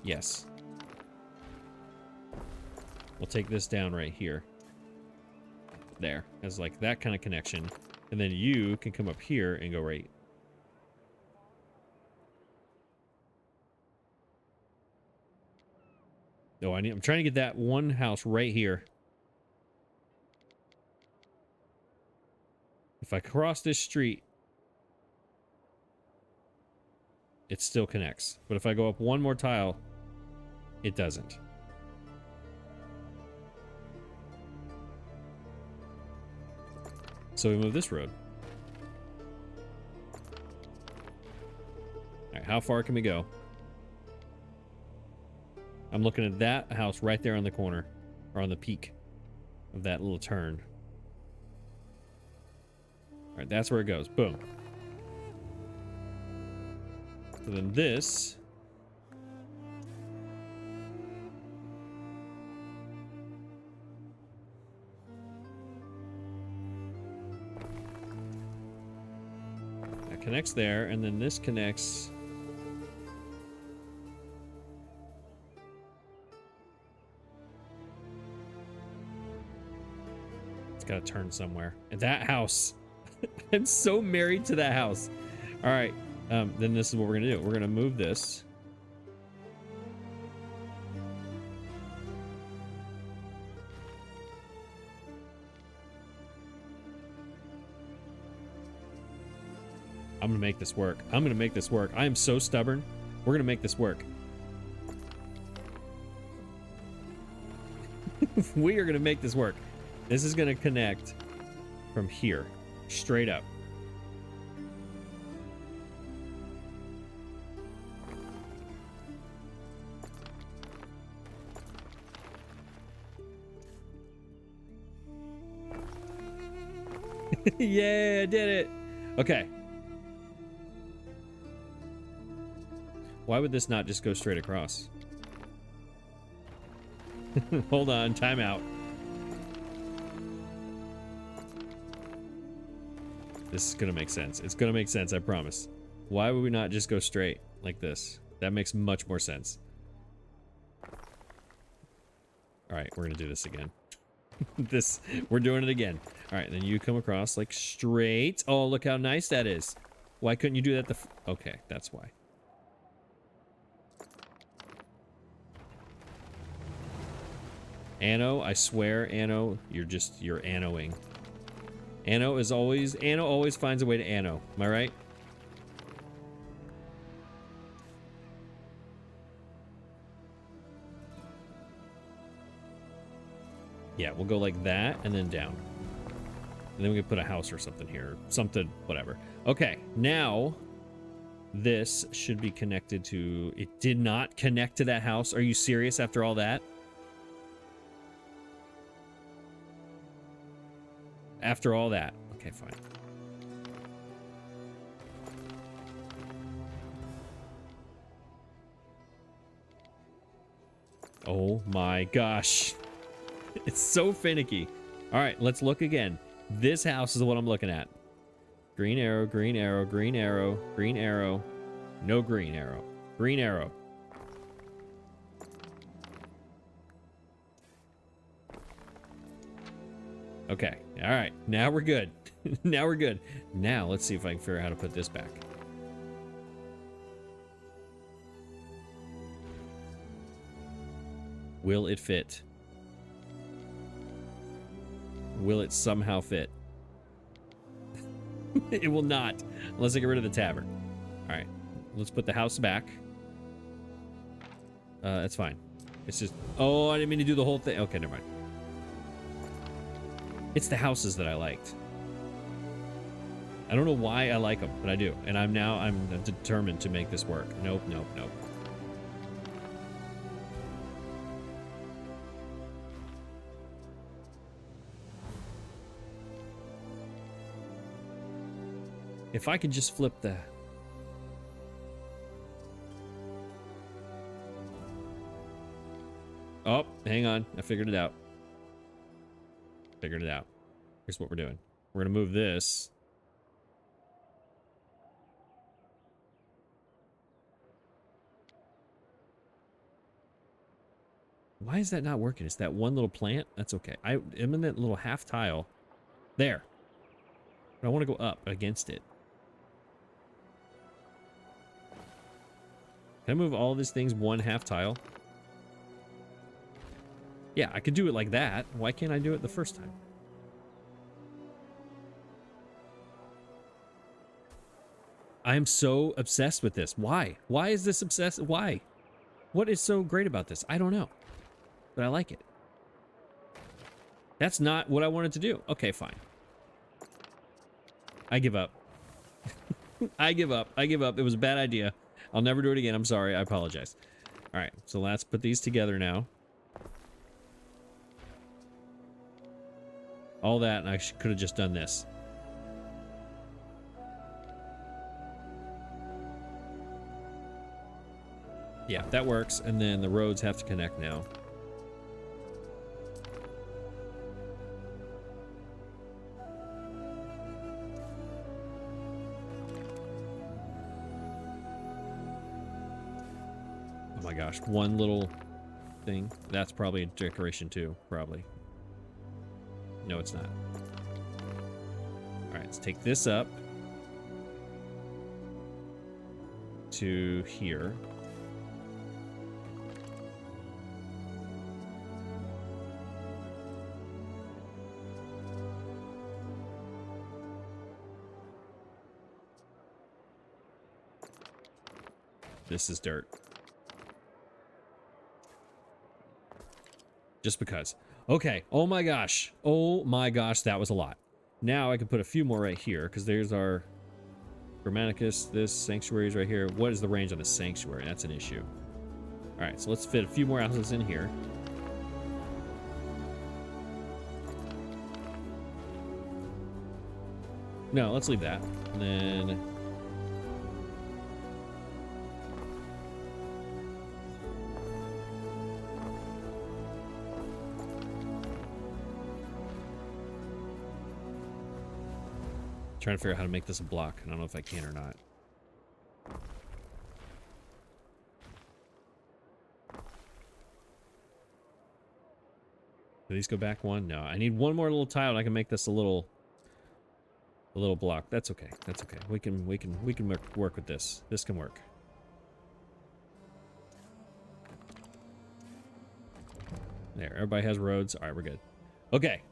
Yes. We'll take this down right here. There. As like that kind of connection. And then you can come up here and go right. Oh, I'm trying to get that one house right here. If I cross this street, it still connects. But if I go up one more tile, it doesn't. So we move this road. All right, how far can we go? I'm looking at that house right there on the corner, or on the peak of that little turn. All right, that's where it goes. Boom. So then this that connects there, and then this connects. It's got to turn somewhere. And that house. I'm so married to that house. All right. Then this is what we're gonna do. We're gonna move this. I'm gonna make this work. I'm gonna make this work. I am so stubborn. We're gonna make this work. We are gonna make this work. This is gonna connect from here, straight up. Yeah, I did it. Okay. Why would this not just go straight across? Hold on, time out. This is gonna make sense. It's gonna make sense, I promise. Why would we not just go straight like this? That makes much more sense. All right, we're gonna do this again. We're doing it again. All right, then you come across like straight. Oh, look how nice that is. Why couldn't you do that? Okay, that's why. Anno, I swear, Anno, you're Annoing. Anno always finds a way to Anno. Am I right? Yeah, we'll go like that and then down. And then we can put a house or something here. Something, whatever. Okay, now this should be connected to... It did not connect to that house. Are you serious after all that? After all that. Okay, fine. Oh my gosh. It's so finicky. All right, let's look again. This house is what I'm looking at. Green arrow, green arrow, green arrow, green arrow. No green arrow. Green arrow. Okay. All right. Now we're good. Now we're good. Now let's see if I can figure out how to put this back. Will it fit? Will it somehow fit? It will not, unless I get rid of the tavern. All right, let's put the house back. That's fine. It's just, oh, I didn't mean to do the whole thing. Okay, never mind. It's the houses that I liked. I don't know why I like them, but I do. And I'm determined to make this work. Nope, nope, nope. If I could just flip the... Oh, hang on. I figured it out. Figured it out. Here's what we're doing. We're going to move this. Why is that not working? It's that one little plant? That's okay. I am in that little half tile. There. But I want to go up against it. Can I move all these things one half tile? Yeah, I could do it like that. Why can't I do it the first time? I'm so obsessed with this. Why? Why is this obsessed? Why? What is so great about this? I don't know. But I like it. That's not what I wanted to do. Okay, fine. I give up. I give up. I give up. It was a bad idea. I'll never do it again. I'm sorry. I apologize. All right, so let's put these together now. All that, and I could have just done this. Yeah, that works. And then the roads have to connect now. Oh my gosh, one little thing. That's probably a decoration too, probably. No, it's not. All right, let's take this up to here. This is dirt. Just because. Okay. Oh my gosh. Oh my gosh. That was a lot. Now I can put a few more right here because there's our Grammaticus. This sanctuary is right here. What is the range on the sanctuary? That's an issue. All right. So let's fit a few more houses in here. No, let's leave that. And then... trying to figure out how to make this a block. I don't know if I can or not. Do these go back one? No, I need one more little tile and I can make this a little block. That's okay. That's okay. We can work with this. This can work. There, everybody has roads. All right, we're good. Okay.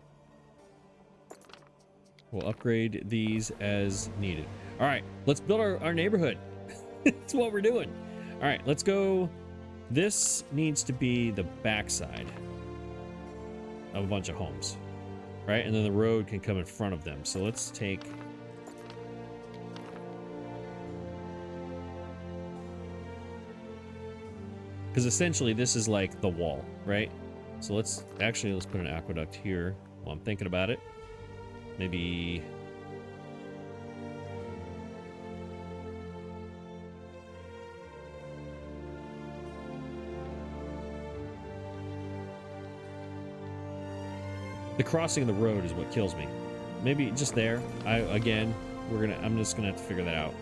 We'll upgrade these as needed. All right, let's build our neighborhood. That's what we're doing. All right, let's go. This needs to be the backside. a bunch of homes, right? And then the road can come in front of them. So let's take... Because essentially this is like the wall, right? So let's put an aqueduct here while I'm thinking about it. Maybe... The crossing of the road is what kills me. Maybe just there. I'm just gonna have to figure that out.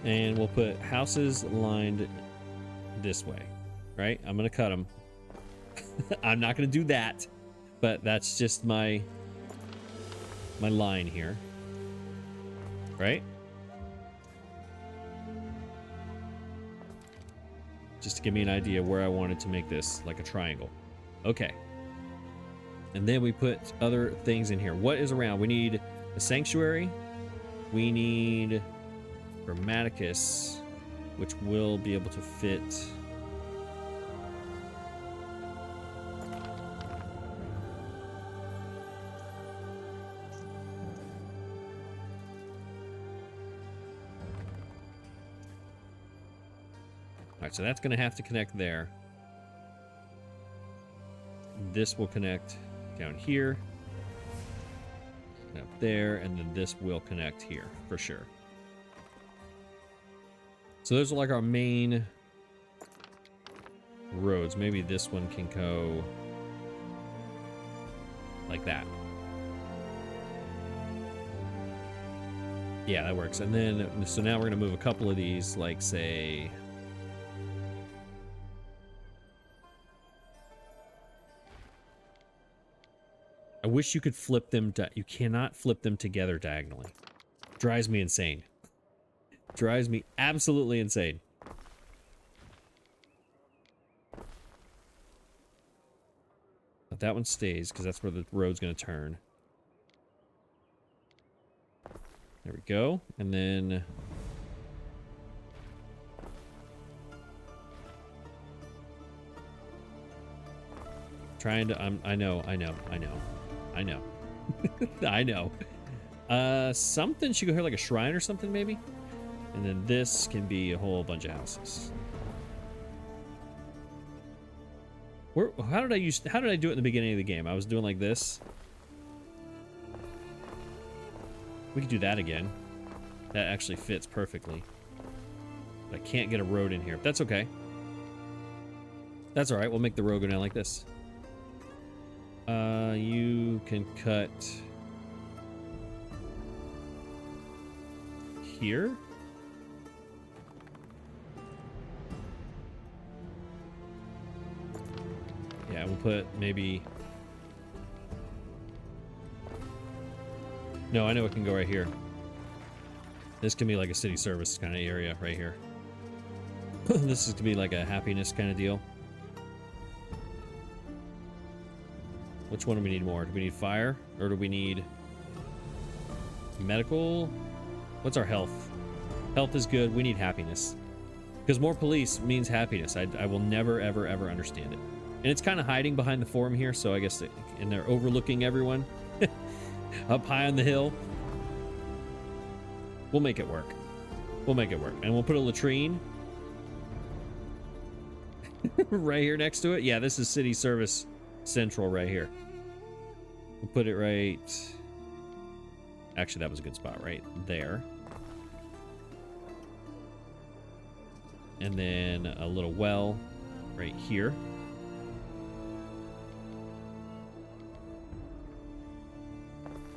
And we'll put houses lined this way, right? I'm gonna cut them. I'm not gonna do that, but that's just my line here, right? Just to give me an idea where I wanted to make this like a triangle. Okay. And then we put other things in here. What is around? We need a sanctuary. We need Grammaticus, which will be able to fit. Alright, so that's going to have to connect there. This will connect down here, up there, and then this will connect here for sure. So those are like our main roads. Maybe this one can go like that. Yeah, that works. And then, so now we're going to move a couple of these, like say... I wish you could flip them. You cannot flip them together diagonally. Drives me insane. Drives me absolutely insane. But that one stays because that's where the road's going to turn. There we go. And then... trying to... I know. I know. Something should go here, like a shrine or something, maybe? And then this can be a whole bunch of houses. How did I do it in the beginning of the game? I was doing like this. We could do that again. That actually fits perfectly. But I can't get a road in here. That's okay. That's all right. We'll make the road go down like this. You can cut here. Yeah, we'll put maybe... No, I know it can go right here. This can be like a city service kind of area right here. This is to be like a happiness kind of deal. Which one do we need more? Do we need fire? Or do we need medical? What's our health? Health is good. We need happiness. Because more police means happiness. I will never, ever, ever understand it. And it's kind of hiding behind the forum here, so I guess and they're overlooking everyone. Up high on the hill. We'll make it work. We'll make it work. And we'll put a latrine right here next to it. Yeah, this is City Service Central right here. We'll put it right... Actually, that was a good spot right there. And then a little well right here.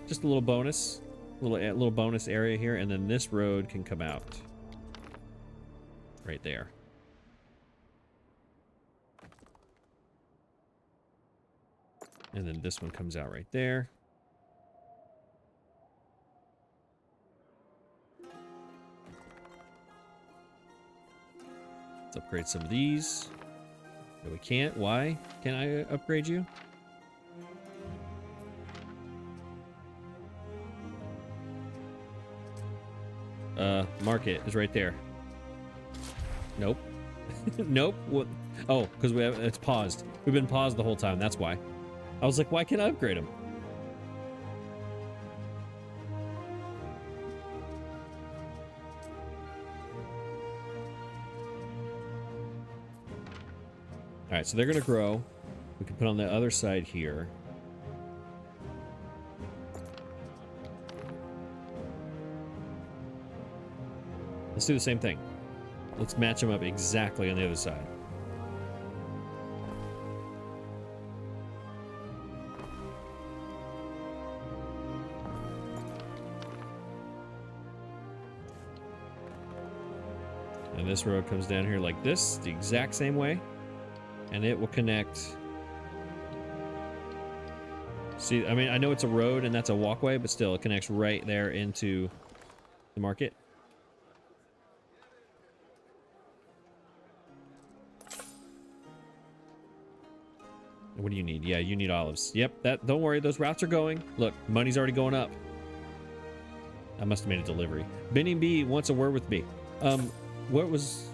Just a little bonus. Little bonus area here. And then this road can come out right there. And then this one comes out right there. Let's upgrade some of these. No, we can't. Why can't I upgrade you? Market is right there. Nope. Nope. What? Oh, because it's paused. We've been paused the whole time. That's why. I was like, why can't I upgrade them? All right, so they're gonna grow. We can put on the other side here. Let's do the same thing. Let's match them up exactly on the other side. And this road comes down here like this, the exact same way. And it will connect. See, I mean, I know it's a road and that's a walkway, but still it connects right there into the market. What do you need? Yeah, you need olives. Yep, don't worry, those routes are going. Look, money's already going up. I must have made a delivery. Benny B wants a word with me. What was...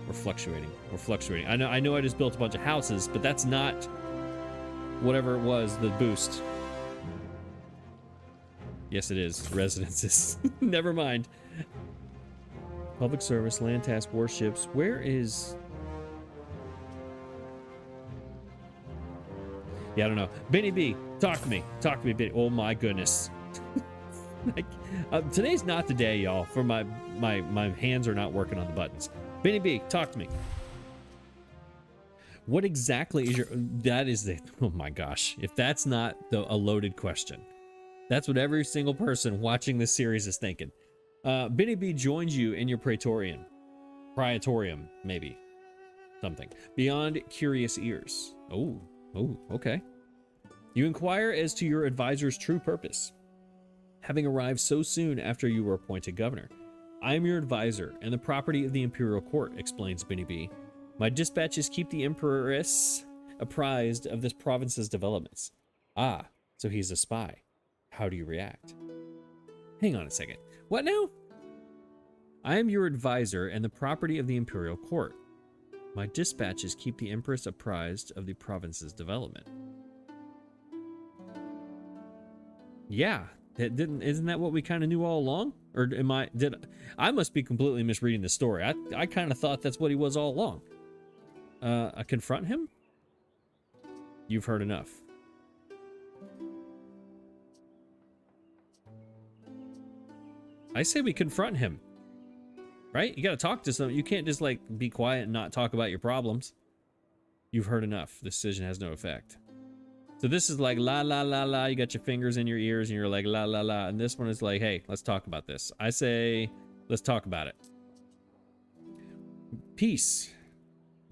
We're fluctuating. We're fluctuating. I know I just built a bunch of houses, but that's not whatever it was, the boost. Yes, it is. Residences. Never mind. Public service, land task, warships. Where is... Yeah, I don't know. Benny B, talk to me. Talk to me, Benny. Oh my goodness. Like, today's not the day, y'all, for my hands are not working on the buttons. Benny B, talk to me. What exactly is your... That is the... Oh my gosh. If that's not a loaded question. That's what every single person watching this series is thinking. Benny B joins you in your praetorium. Praetorium, maybe. Something. Beyond curious ears. Oh, okay. You inquire as to your advisor's true purpose, having arrived so soon after you were appointed governor. I am your advisor and the property of the imperial court, explains Benny B. My dispatches keep the empress apprised of this province's developments. Ah, so he's a spy. How do you react? Hang on a second. What now? I am your advisor and the property of the imperial court. My dispatches keep the empress apprised of the province's development. Yeah. Isn't that what we kind of knew all along? Or I must be completely misreading the story. I kind of thought that's what he was all along. I confront him? You've heard enough. I say we confront him. Right? You got to talk to someone. You can't just like be quiet and not talk about your problems. You've heard enough. The decision has no effect. So this is like la la la la. You got your fingers in your ears and you're like la la la. And this one is like, hey, let's talk about this. I say, let's talk about it. Peace,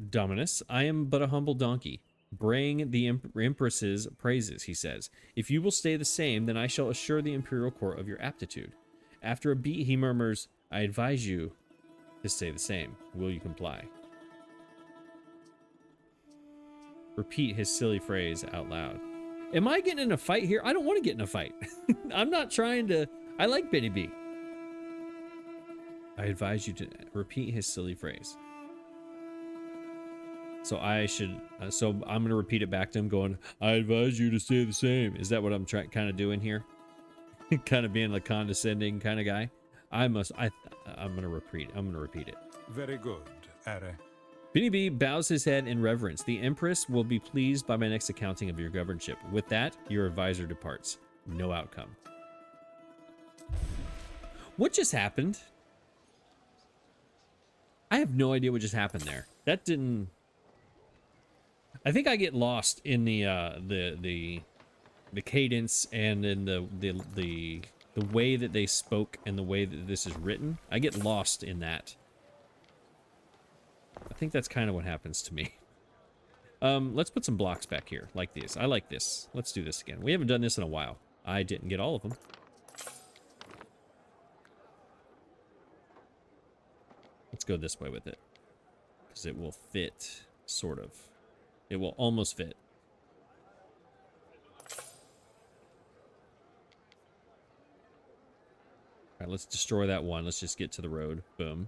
Dominus. I am but a humble donkey, braying the empress's praises, he says. If you will stay the same, then I shall assure the imperial court of your aptitude. After a beat, he murmurs, I advise you to stay the same. Will you comply? Repeat his silly phrase out loud. Am I getting in a fight here? I don't want to get in a fight. I'm not trying to... I like Benny B. I advise you to repeat his silly phrase. So I should... so I'm going to repeat it back to him going, I advise you to stay the same. Is that what I'm kind of doing here? Kind of being a condescending kind of guy? I'm going to repeat it. Very good, Are. Benny B bows his head in reverence. The Empress will be pleased by my next accounting of your governorship. With that, your advisor departs. No outcome. What just happened? I have no idea what just happened there. That didn't... I think I get lost in the cadence and in the way that they spoke and the way that this is written. I get lost in that. I think that's kind of what happens to me. Let's put some blocks back here, like these. I like this. Let's do this again. We haven't done this in a while. I didn't get all of them. Let's go this way with it. Because it will fit, sort of. It will almost fit. All right, let's destroy that one. Let's just get to the road. Boom.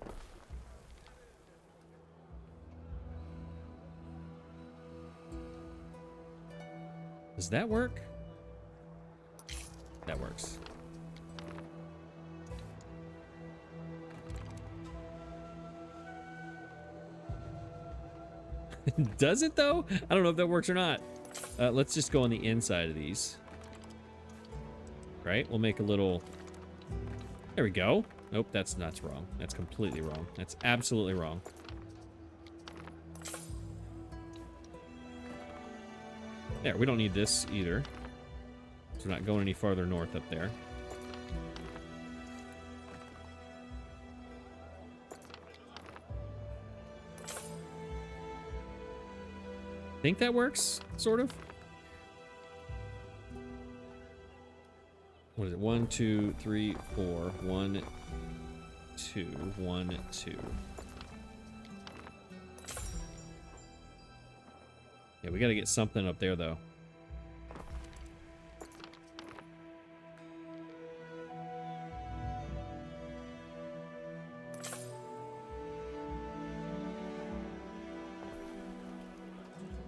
Does that work? That works. Does it though? I don't know if that works or not. Let's just go on the inside of these. Right? We'll make a little... There we go. Nope, that's wrong. That's completely wrong. That's absolutely wrong. There, we don't need this either. So we're not going any farther north up there. Think that works, sort of. What is it? 1, 2, 3, 4. 1, 2, 1, 2. Yeah, we got to get something up there, though.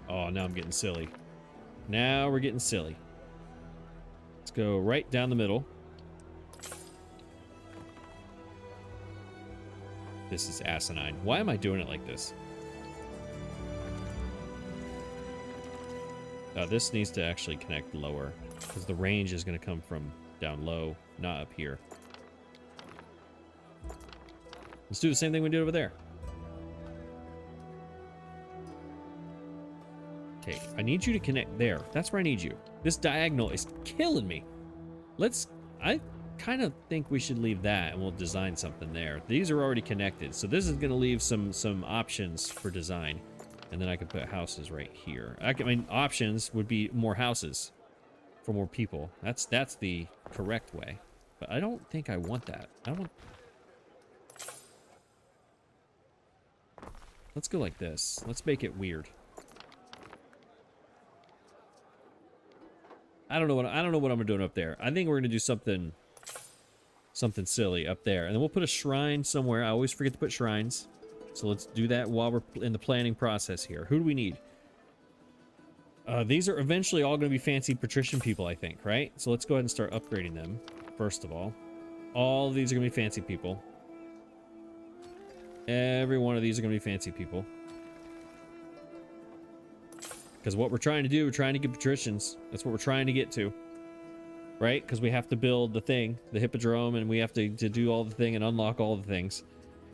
Oh, now I'm getting silly. Now we're getting silly. Let's go right down the middle. This is asinine. Why am I doing it like this? This needs to actually connect lower because the range is going to come from down low, not up here. Let's do the same thing we did over there. Okay, I need you to connect there. That's where I need you. This diagonal is killing me. I kind of think we should leave that and we'll design something there. These are already connected, so this is going to leave some options for design. And then I could put houses right here. I mean, options would be more houses for more people. That's the correct way. But I don't think I want that. I want... Let's go like this. Let's make it weird. I don't know what I'm doing up there. I think we're gonna do something silly up there, and then we'll put a shrine somewhere. I always forget to put shrines, so let's do that while we're in the planning process here. Who do we need? These are eventually all gonna be fancy patrician people, I think, right? So let's go ahead and start upgrading them. First of all of these are gonna be fancy people. Every one of these are gonna be fancy people. Because what we're trying to do, we're trying to get patricians. That's what we're trying to get to. Right? Because we have to build the thing, the hippodrome, and we have to do all the thing and unlock all the things.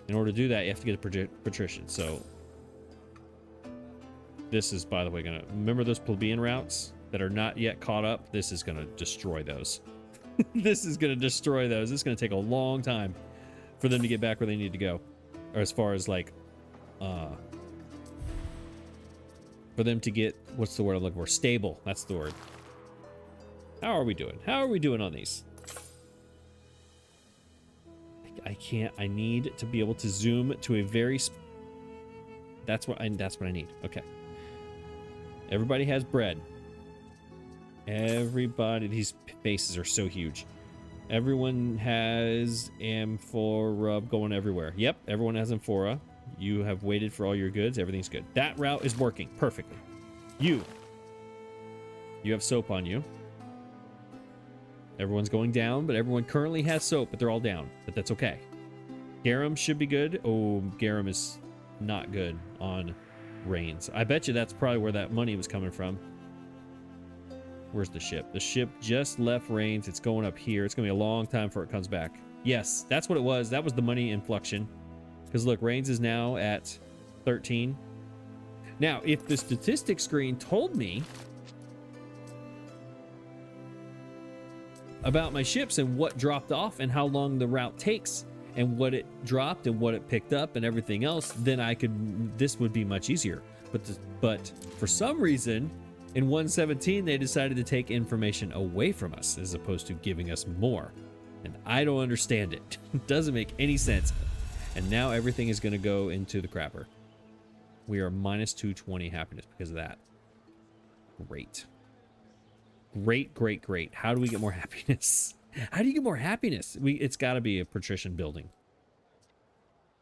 In order to do that, you have to get a patrician. So, this is, by the way, gonna... Remember those plebeian routes that are not yet caught up? This is gonna destroy those. This is gonna destroy those. It's gonna take a long time for them to get back where they need to go. Or as far as, like, for them to get, what's the word I'm looking for? Stable. That's the word. How are we doing? How are we doing on these? I can't. I need to be able to zoom to a very... That's what I need. Okay. Everybody has bread. Everybody... These bases are so huge. Everyone has amphora going everywhere. Yep, everyone has amphora. You have waited for all your goods. Everything's good. That route is working perfectly. You have soap on you. Everyone's going down, but everyone currently has soap, but they're all down. But that's okay. Garum should be good. Oh, Garum is not good on rains. I bet you that's probably where that money was coming from. Where's the ship? The ship just left Rains. It's going up here. It's going to be a long time before it comes back. Yes, that's what it was. That was the money inflection. Because look, Rains is now at 13. Now, if the statistics screen told me about my ships and what dropped off and how long the route takes and what it dropped and what it picked up and everything else, then this would be much easier. But for some reason, in 117, they decided to take information away from us as opposed to giving us more. And I don't understand it. It doesn't make any sense. And now everything is going to go into the crapper. We are minus 220 happiness because of that. Great. Great, great, great. How do we get more happiness? How do you get more happiness? It's got to be a patrician building.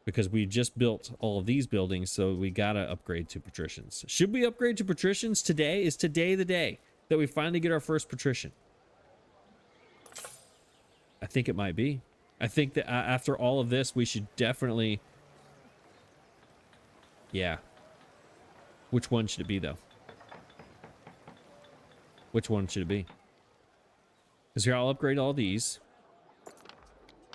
Because we just built all of these buildings, so we got to upgrade to patricians. Should we upgrade to patricians today? Is today the day? that we finally get our first patrician? I think it might be. I think that after all of this, we should definitely... Yeah. Which one should it be, though? Which one should it be? Because here, I'll upgrade all these.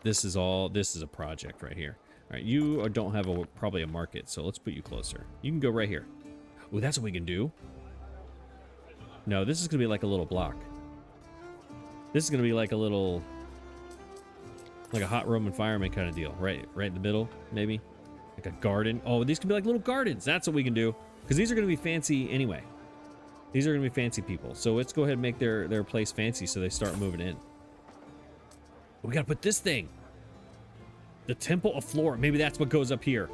This is a project right here. All right, you don't have probably a market, so let's put you closer. You can go right here. Oh, that's what we can do. No, this is going to be like a little block. This is going to be like a little... Like a hot Roman fireman kind of deal. Right in the middle, maybe. Like a garden. Oh, these can be like little gardens. That's what we can do. Because these are going to be fancy anyway. These are going to be fancy people. So let's go ahead and make their place fancy so they start moving in. We got to put this thing. The Temple of Flora. Maybe that's what goes up here.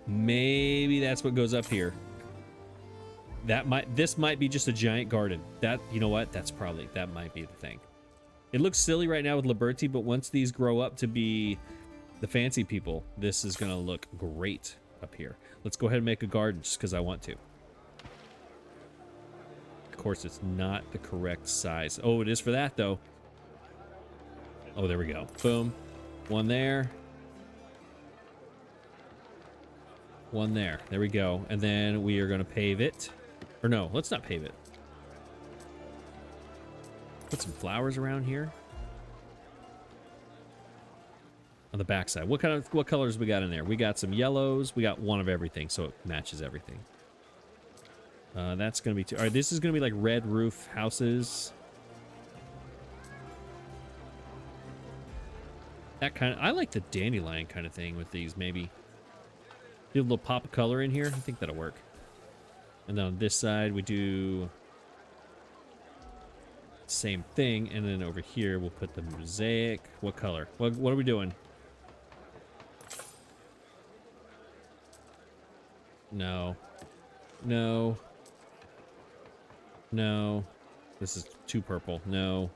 Maybe that's what goes up here. This might be just a giant garden. That, you know what? That might be the thing. It looks silly right now with Liberty, but once these grow up to be the fancy people, this is going to look great up here. Let's go ahead and make a garden just because I want to. Of course, it's not the correct size. Oh, it is for that, though. Oh, there we go. Boom. One there. One there. There we go. And then we are going to pave it. Or no, let's not pave it. Put some flowers around here. On the backside. What colors we got in there? We got some yellows. We got one of everything, so it matches everything. That's going to be... All right, this is going to be like red roof houses. That kind of... I like the dandelion kind of thing with these, maybe. Do a little pop of color in here. I think that'll work. And then on this side, we do... Same thing. And then over here, we'll put the mosaic. What color? What are we doing? No. No. No. This is too purple. No.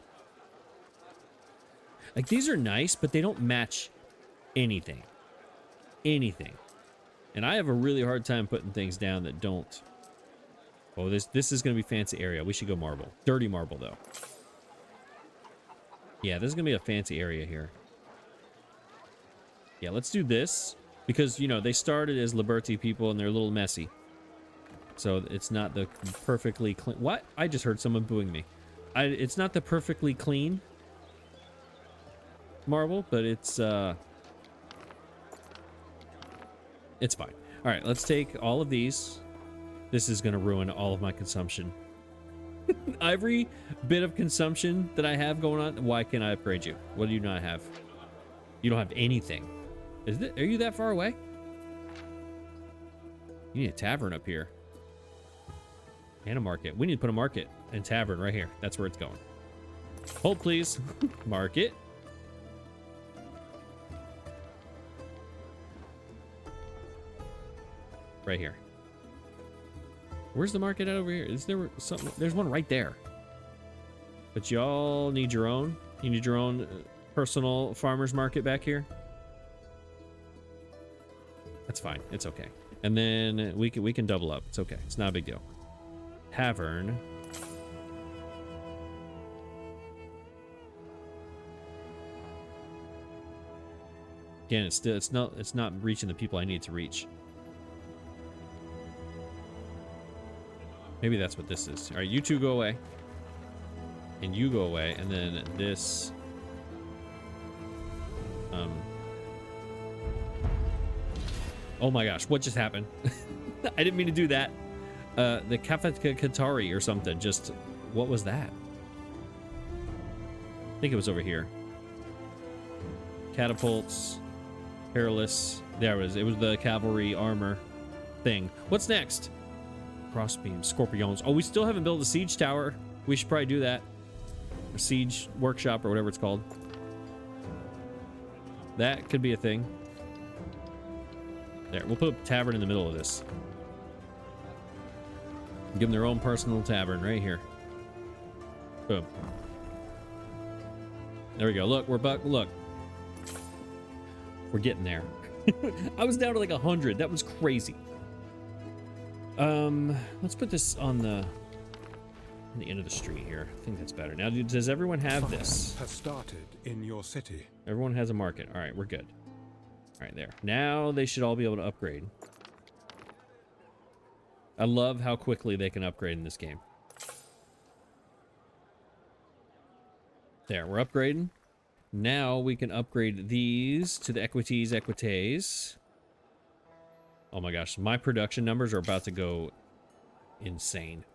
Like, these are nice, but they don't match anything. Anything. And I have a really hard time putting things down that don't. Oh, this is going to be fancy area. We should go marble. Dirty marble, though. Yeah, this is going to be a fancy area here. Yeah, let's do this. Because, you know, they started as Liberty people and they're a little messy. So it's not the perfectly clean... What? I just heard someone booing me. It's not the perfectly clean marble, but it's fine. All right, let's take all of these. This is going to ruin all of my consumption. Every bit of consumption that I have going on, why can't I upgrade you? What do you not have? You don't have anything. Are you that far away? You need a tavern up here. And a market. We need to put a market and tavern right here. That's where it's going. Hold, please. Market. Right here. Where's the market at over here? Is there something? There's one right there. But y'all need your own. You need your own personal farmer's market back here. That's fine. It's okay. And then we can double up. It's okay. It's not a big deal. Tavern. Again, it's not reaching the people I need to reach. Maybe that's what this is. All right, you two go away. And you go away. And then this... Oh my gosh, what just happened? I didn't mean to do that. The Katari or something. Just... What was that? I think it was over here. Catapults. Perilous. There it was. It was the cavalry armor thing. What's next? Crossbeam, scorpions. Oh, we still haven't built a siege tower. We should probably do that. A siege workshop or whatever it's called. That could be a thing. There, we'll put a tavern in the middle of this. Give them their own personal tavern right here. Boom. There we go. Look, look. We're getting there. I was down to like 100. That was crazy. Let's put this on the end of the street here. I think that's better. Now, does everyone have this? Has started in your city. Everyone has a market. All right, we're good. All right, there. Now they should all be able to upgrade. I love how quickly they can upgrade in this game. There, we're upgrading. Now we can upgrade these to the equites. Oh my gosh, my production numbers are about to go insane.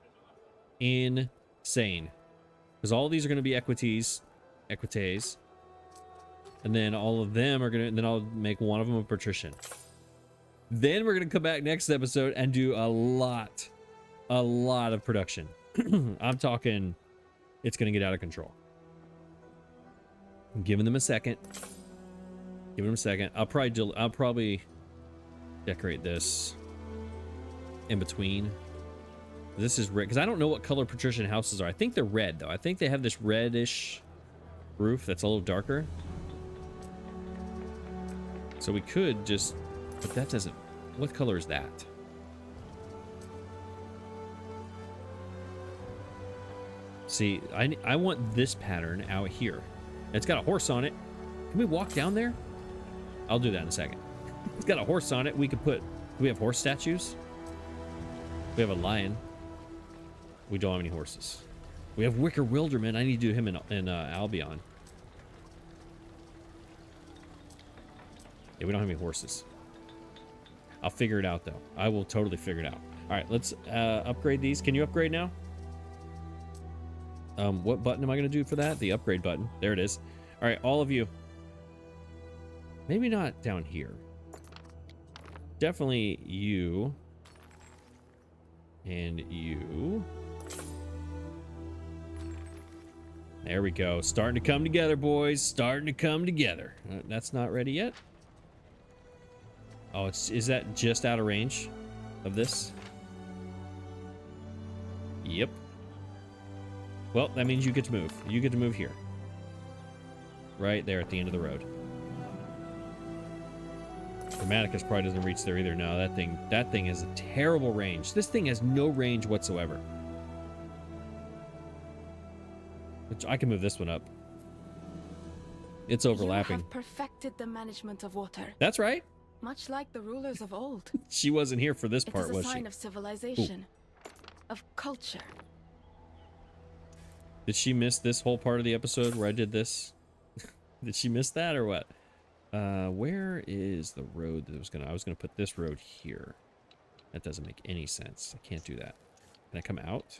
Insane. Because all these are going to be equites. And then all of them are going to, then I'll make one of them a patrician. Then we're going to come back next episode and do a lot of production. I'm talking, it's going to get out of control. I'm giving them a second. Giving them a second. I'll probably decorate this in between. This is red because I don't know what color patrician houses are. I think they're red though. I think they have this reddish roof that's a little darker. So we could just, but that doesn't, what color is that? See, I want this pattern out here. It's got a horse on it. Can we walk down there? I'll do that in a second. It's got a horse on it. We could put, do we have horse statues? We have a lion. We don't have any horses. We have Wicker Wilderman. I need to do him in Albion. Yeah, we don't have any horses. I'll figure it out though. I will totally figure it out. All right, let's upgrade these. Can you upgrade now? What button am I going to do for that? The upgrade button. There it is. All right, all of you. Maybe not down here. Definitely you. And you. There we go. Starting to come together, boys. Starting to come together. That's not ready yet. Oh, is that just out of range of this? Yep. Well, that means you get to move. You get to move here. Right there at the end of the road. Grammaticus probably doesn't reach there either. No, that thing has a terrible range. This thing has no range whatsoever. Which I can move this one up. It's overlapping. You have perfected the management of water. That's right. Much like the rulers of old. She wasn't here for this part, was she? It is a sign of civilization, of culture. Did she miss this whole part of the episode where I did this? Did she miss that or what? Where is the road that I was gonna put this road here. That doesn't make any sense. I can't do that. Can I come out?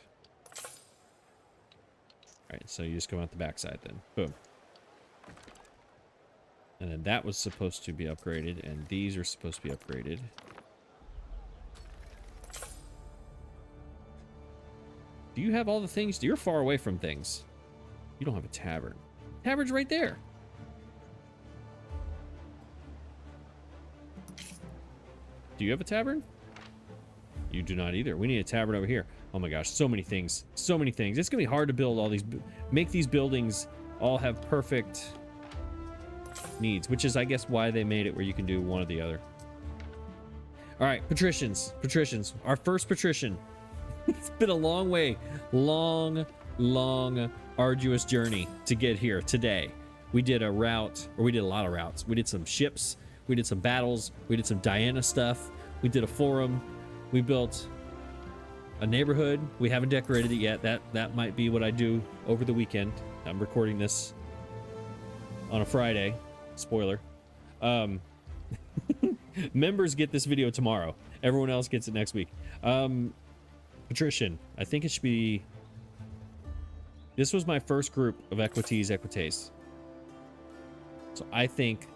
Alright, so you just go out the backside then. Boom. And then that was supposed to be upgraded, and these are supposed to be upgraded. Do you have all the things? You're far away from things. You don't have a tavern. Tavern's right there. Do you have a tavern? You do not either. We need a tavern over here. Oh my gosh, so many things. So many things. It's gonna be hard to build all these, make these buildings all have perfect needs, which is, I guess, why they made it where you can do one or the other. All right, patricians. Patricians. Our first patrician. It's been a long way. Long, arduous journey to get here today. We did a route, or we did a lot of routes. We did some ships. We did some battles. We did some Diana stuff. We did a forum. We built a neighborhood. We haven't decorated it yet. That might be what I do over the weekend. I'm recording this on a Friday. Spoiler. Members get this video tomorrow. Everyone else gets it next week. Patrician. I think it should be... This was my first group of equites. So I think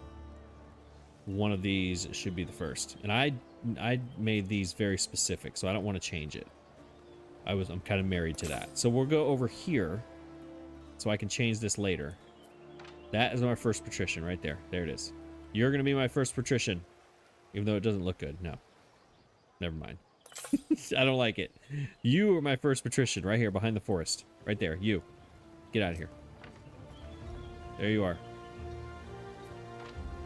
one of these should be the first. And I made these very specific, so I don't want to change it. I'm kind of married to that. So we'll go over here so I can change this later. That is my first patrician right there. There it is. You're going to be my first patrician. Even though it doesn't look good. No. Never mind. I don't like it. You are my first patrician right here behind the forest. Right there. You. Get out of here. There you are.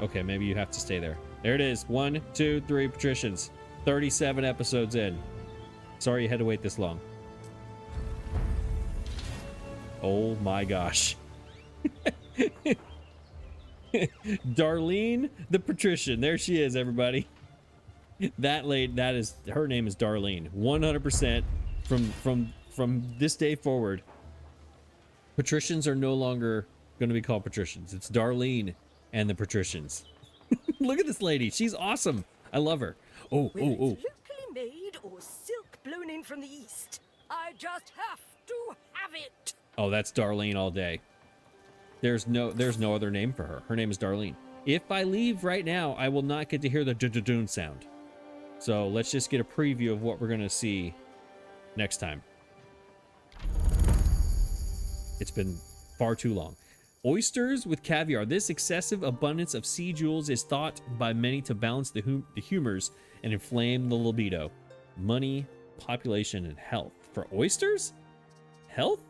Okay, maybe you have to stay there. There it is. 1, 2, 3 patricians. 37 episodes in. Sorry you had to wait this long. Oh my gosh. Darlene the patrician. There she is, everybody. That lady, her name is Darlene. 100% from this day forward. Patricians are no longer going to be called patricians. It's Darlene and the patricians. Look at this lady. She's awesome. I love her. Oh. Locally made or silk blown in from the east. I just have to have it. Oh, that's Darlene all day. There's no other name for her. Her name is Darlene. If I leave right now, I will not get to hear the do-do-doon sound. So let's just get a preview of what we're going to see next time. It's been far too long. Oysters with caviar. This excessive abundance of sea jewels is thought by many to balance the humors and inflame the libido. Money, population, and health. For oysters? Health?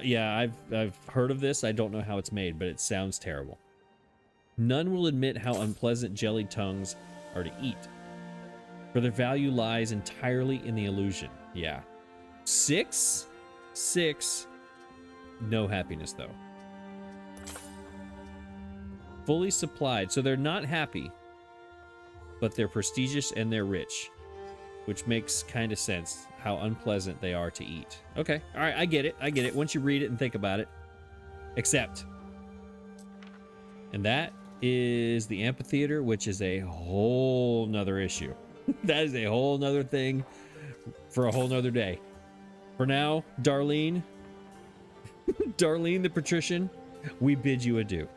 Yeah, I've heard of this. I don't know how it's made, but it sounds terrible. None will admit how unpleasant jellied tongues are to eat, for their value lies entirely in the illusion. Yeah. 6? No happiness, though. Fully supplied. So they're not happy, but they're prestigious and they're rich, which makes kind of sense how unpleasant they are to eat. Okay. All right. I get it. Once you read it and think about it. Accept. And that is the amphitheater, which is a whole nother issue. That is a whole nother thing for a whole nother day. For now, Darlene the patrician, we bid you adieu.